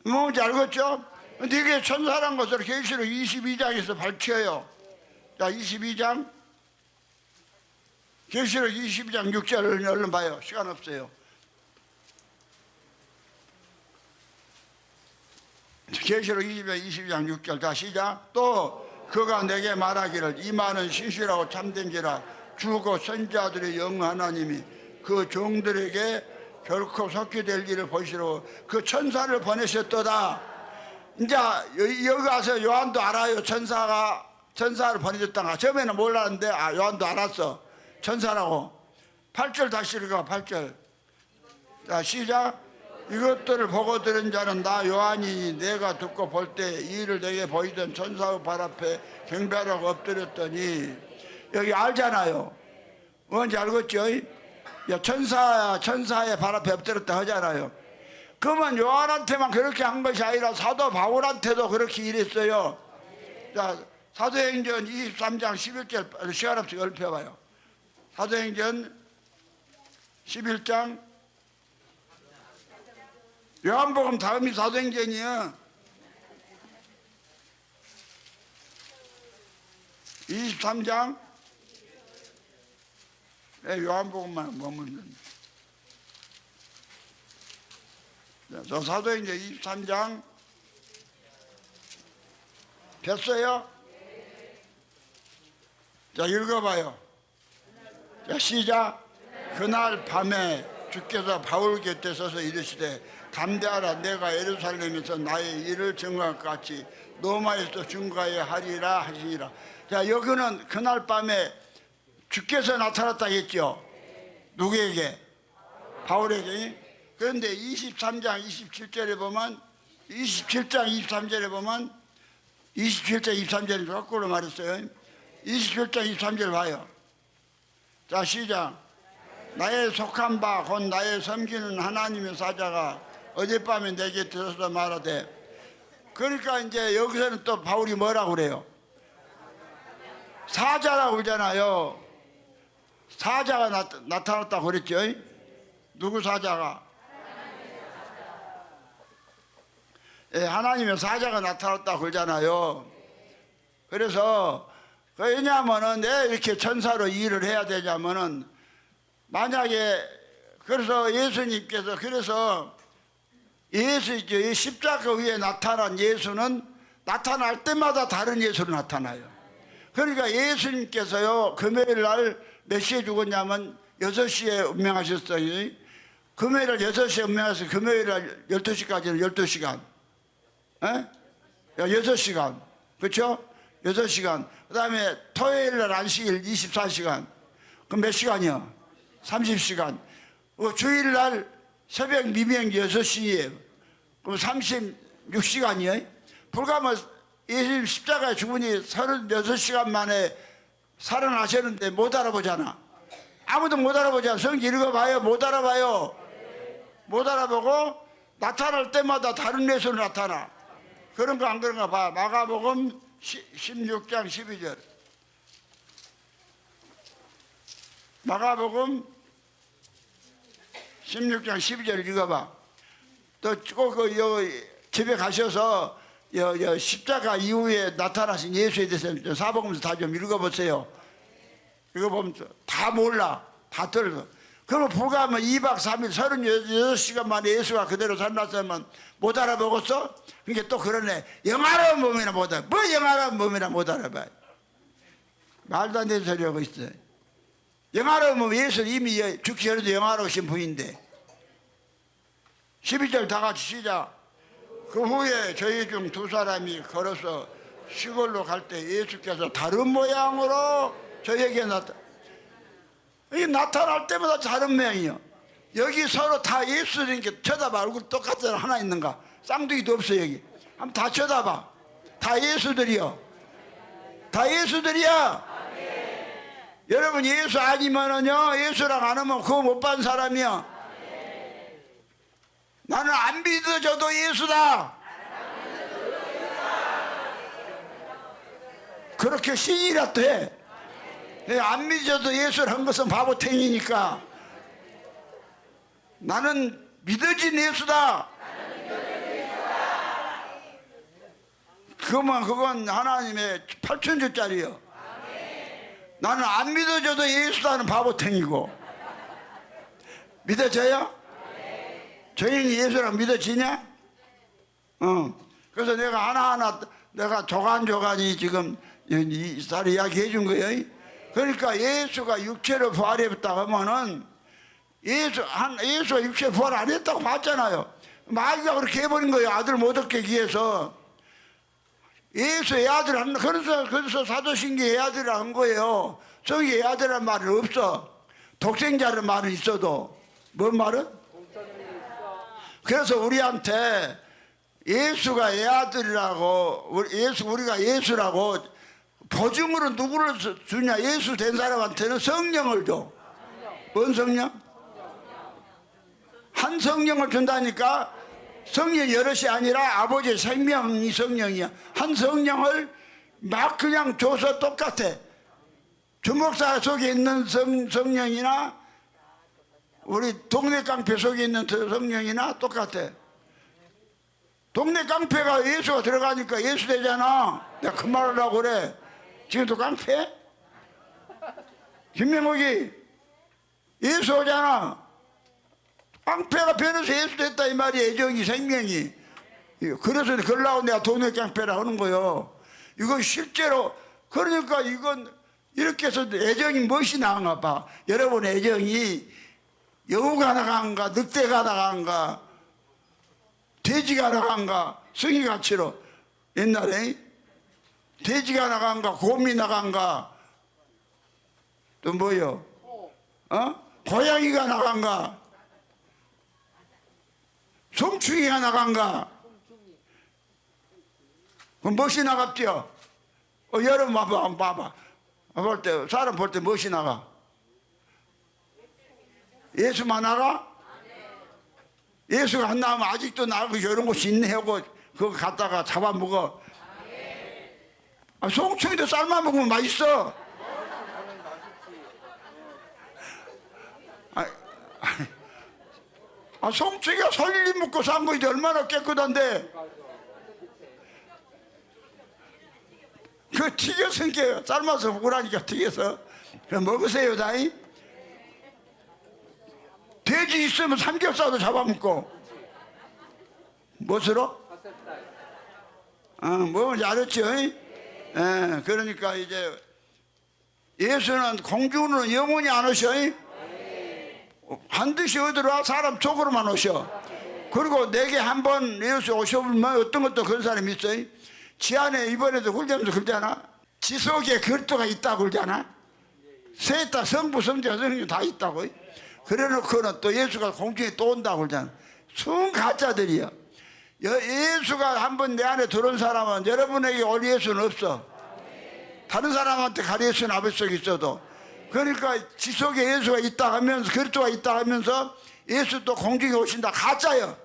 뭔지 알겠죠? 근데 이게 천사란 것을 계시록 22장에서 밝혀요. 자 22장 계시록 22장 6절을 얼른 봐요. 시간 없어요. 계시록 22장 6절. 자 시작. 또 그가 내게 말하기를 이 말은 신실하고 참된지라 주고 선지자들의 영 하나님이 그 종들에게 결코 속히 될 일을 보시러 그 천사를 보내셨도다. 이제 여기 와서 요한도 알아요. 천사를 보내줬다가 처음에는 몰랐는데 요한도 알았어. 천사라고. 8절 다시 읽어. 8절. 자 시작. 이것들을 보고 들은 자는 나 요한이니 내가 듣고 볼 때 이 일을 내게 보이던 천사의 발 앞에 경배하라고 엎드렸더니 여기 알잖아요. 뭔지 알겠죠? 천사의 발 앞에 엎드렸다 하잖아요. 그러면 요한한테만 그렇게 한 것이 아니라 사도 바울한테도 그렇게 일했어요. 자, 사도행전 23장 11절 시간 없이 읊혀봐요. 사도행전 11장 요한복음 다음이 사도행전이요. 23장 요한복음만 머물면 저 사도행전 23장 폈어요? 자 읽어봐요. 자 시작. 그날 밤에 주께서 바울 곁에 서서 이르시되 담대하라. 내가 예루살렘에서 나의 일을 증거할 것 같이 로마에서 증거하여 하리라 하시니라. 자 여기는 그날 밤에 주께서 나타났다 했죠. 누구에게? 바울에게. 그런데 23장 27절에 보면 27장 23절에 보면 27장 23절에 거꾸로 말했어요. 27장 23절 봐요. 자 시작. 나의 속한 바 곧 나의 섬기는 하나님의 사자가 어젯밤에 내게 들어서 말하되. 그러니까 이제 여기서는 또 바울이 뭐라고 그래요? 사자라고 그러잖아요. 사자가 나타났다고 그랬죠. 누구 사자가? 하나님의 사자가 나타났다고 그러잖아요. 그래서 왜냐하면은 왜 이렇게 천사로 일을 해야 되냐면은 만약에 그래서 예수님께서 그래서 예수 십자가 위에 나타난 예수는 나타날 때마다 다른 예수로 나타나요. 그러니까 예수님께서요 금요일 날 몇 시에 죽었냐면 6시에 운명하셨어요. 금요일 날 6시에 운명하셔서 금요일 날 12시까지는 12시간. 6시간. 그렇죠? 6시간. 그 다음에 토요일 날 안식일 24시간. 그럼 몇 시간이요? 30시간. 주일 날 새벽 미명 6시에 그럼 36시간이요? 불과 뭐 예수님 십자가에 죽으니 36시간 만에 살아나셨는데 못 알아보잖아. 아무도 못 알아보잖아. 성경 읽어봐요. 못 알아봐요. 못 알아보고 나타날 때마다 다른 예수로 나타나. 그런 거 안 그런가 봐. 마가복음 16장 12절. 마가복음 16장 12절 읽어봐. 또 꼭 집에 가셔서 십자가 이후에 나타나신 예수에 대해서 사복음서 다 좀 읽어보세요. 읽어보면 다 몰라. 다 들어. 그러면 불과 2박 3일 36시간 만에 예수가 그대로 살았으면 못 알아보겠어? 그러니까 또 그러네. 영화로운 몸이나 못 알아. 뭐 영화로운 몸이나 못 알아봐. 말도 안 되는 소리 하고 있어요. 영화로운 몸 예수 이미 죽기 전에도 영화로우신 분인데. 12절 다 같이 시작. 그 후에 저희 중 두 사람이 걸어서 시골로 갈 때 예수께서 다른 모양으로 저에게 나타날 때마다 다른 모양이요. 여기 서로 다 예수님께 쳐다봐. 얼굴 똑같은 하나 있는가? 쌍둥이도 없어 여기. 한번 다 쳐다봐. 다 예수들이요. 다 예수들이야. 여러분 예수 아니면은요 예수랑 안 하면 그거 못 받은 사람이야. 나는 안 믿어져도 예수다. 그렇게 신이라도 해. 안 믿어도 예수를 한 것은 바보탱이니까. 나는 믿어진 예수다. 그건 하나님의 8천주짜리요. 나는 안 믿어져도 예수다는 바보탱이고. 믿어져요? 저희는 예수랑 믿어지냐? 그래서 내가 하나하나 내가 조간조간이 지금 이쌀 이야기해 준 거예요. 그러니까 예수가 육체로 부활했다 하면은 예수가 육체 부활 안 했다고 봤잖아요. 마귀가 그렇게 해버린 거예요. 아들 못 얻게 위해서. 예수의 아들 한, 그래서 사도신경의 아들이라 한 거예요. 성의 아들이란 말은 없어. 독생자라는 말은 있어도. 뭔 말은? 그래서 우리한테 예수가 애 아들이라고, 우리가 예수라고 보증으로 누구를 주냐? 예수 된 사람한테는 성령을 줘. 뭔 성령? 한 성령을 준다니까. 성령 여럿이 아니라 아버지의 생명이 성령이야. 한 성령을 막 그냥 줘서 똑같아. 주목사 속에 있는 성령이나 우리 동네 깡패 속에 있는 성령이나 똑같아. 동네 깡패가 예수가 들어가니까 예수 되잖아. 내가 그 말을 하고 그래. 지금도 깡패? 김명옥이 예수 오잖아. 깡패가 변해서 예수 됐다 이 말이야. 애정이 생명이. 그래서 그러려고 내가 동네 깡패라 하는 거요. 이건 실제로 그러니까 이건 이렇게 해서 애정이 무엇이 나은가 봐. 여러분 애정이 여우가 나간가 늑대가 나간가 돼지가 나간가 승희 가치로 옛날에 돼지가 나간가 곰이 나간가 또 뭐요? 고양이가 나간가 송충이가 나간가 그럼 무엇이 나갔죠? 여러분 봐봐 볼 때 사람 볼 때 무엇이 나가? 예수만 나가? 예수가 안 나오면 아직도 나고 이런 곳이 있네 하고 그거 갖다가 잡아먹어. 송충이도 삶아 먹으면 맛있어. 송충이가 설리 먹고 산 거지 얼마나 깨끗한데. 그 튀겨서 이렇게 삶아서 먹으라니까 튀겨서. 그럼 먹으세요 다이. 돼지 있으면 삼겹살도 잡아먹고. 무엇으로? 뭔지 알았죠? 그러니까 이제 예수는 공중으로는 영원히 안 오셔. 반드시 어디로 와? 사람 속으로만 오셔. 그리고 내게 한번 예수 오셔보면 어떤 것도 그런 사람이 있어요. 지 안에 이번에도 굴자면서 그러잖아. 지 속에 그리스도가 있다고 그러잖아. 셋다 성부 성자 성령 다 있다고. 그래놓고는 또 예수가 공중에 또 온다고 그러잖아. 순 가짜들이야. 예수가 한번 내 안에 들어온 사람은 여러분에게 올 예수는 없어. 다른 사람한테 갈 예수는 아버지 속에 있어도. 그러니까 지 속에 예수가 있다 하면서 그리스도가 있다 하면서 예수 또 공중에 오신다. 가짜요.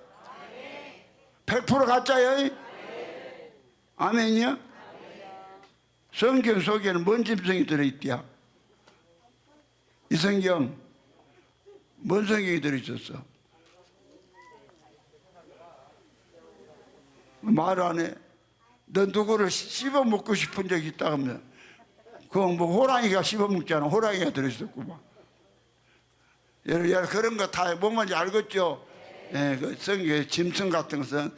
100% 가짜요. 아멘이요. 성경 속에는 뭔 짐승이 들어있디야? 이 성경 뭔 성경이 들어있었어? 말 안 해. 너 누구를 씹어먹고 싶은 적이 있다 하면 그건 뭐 호랑이가 씹어먹잖아. 호랑이가 들어있었구만. 여러분 그런 거 다 뭔지 알겠죠? 그 성경에 짐승 같은 것은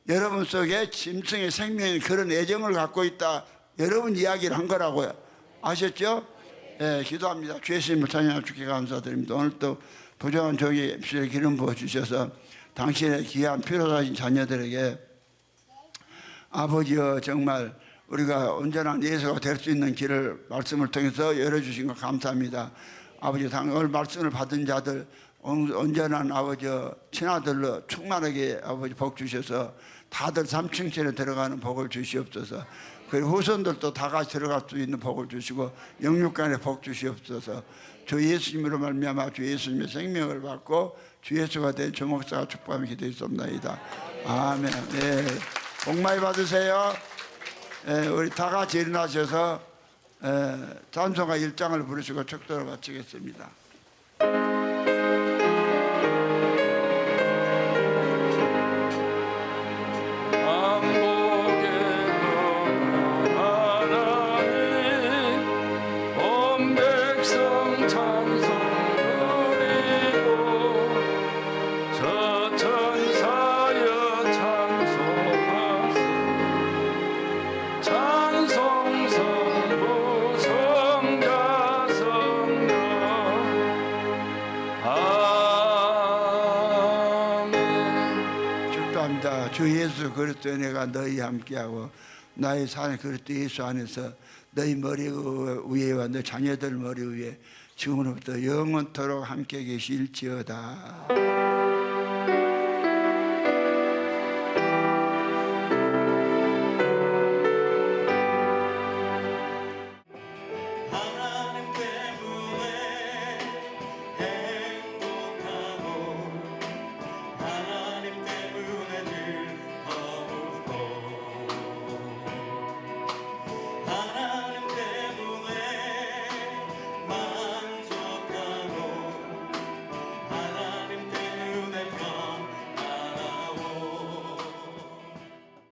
여러분 속에 짐승의 생명이 그런 애정을 갖고 있다. 여러분 이야기를 한 거라고요. 아셨죠? 기도합니다. 주 예수님을 찬양하여 주께 감사드립니다. 오늘 또 부정한 종의 입술에 기름 부어주셔서 당신의 귀한 필요하신 자녀들에게 아버지여 정말 우리가 온전한 예수가 될 수 있는 길을 말씀을 통해서 열어주신 것 감사합니다. 아버지 오늘 말씀을 받은 자들 온전한 아버지 친아들로 충만하게 아버지 복 주셔서 다들 3층실에 들어가는 복을 주시옵소서. 그리고 후손들도 다 같이 들어갈 수 있는 복을 주시고 영육간에 복 주시옵소서. 주 예수님으로 말미암아 주 예수님의 생명을 받고 주 예수가 된 주목사가 축복하며 기도했습니다. 아멘. 네. 복 많이 받으세요. 우리 다 같이 일어나셔서 찬송가 1장을 부르시고 축도를 마치겠습니다. 주 예수 그리스도의 내가 너희 함께하고 나의 사는 그리스도 예수 안에서 너희 머리 위에와 너희 자녀들 머리 위에 지금부터 영원토록 함께 계실지어다.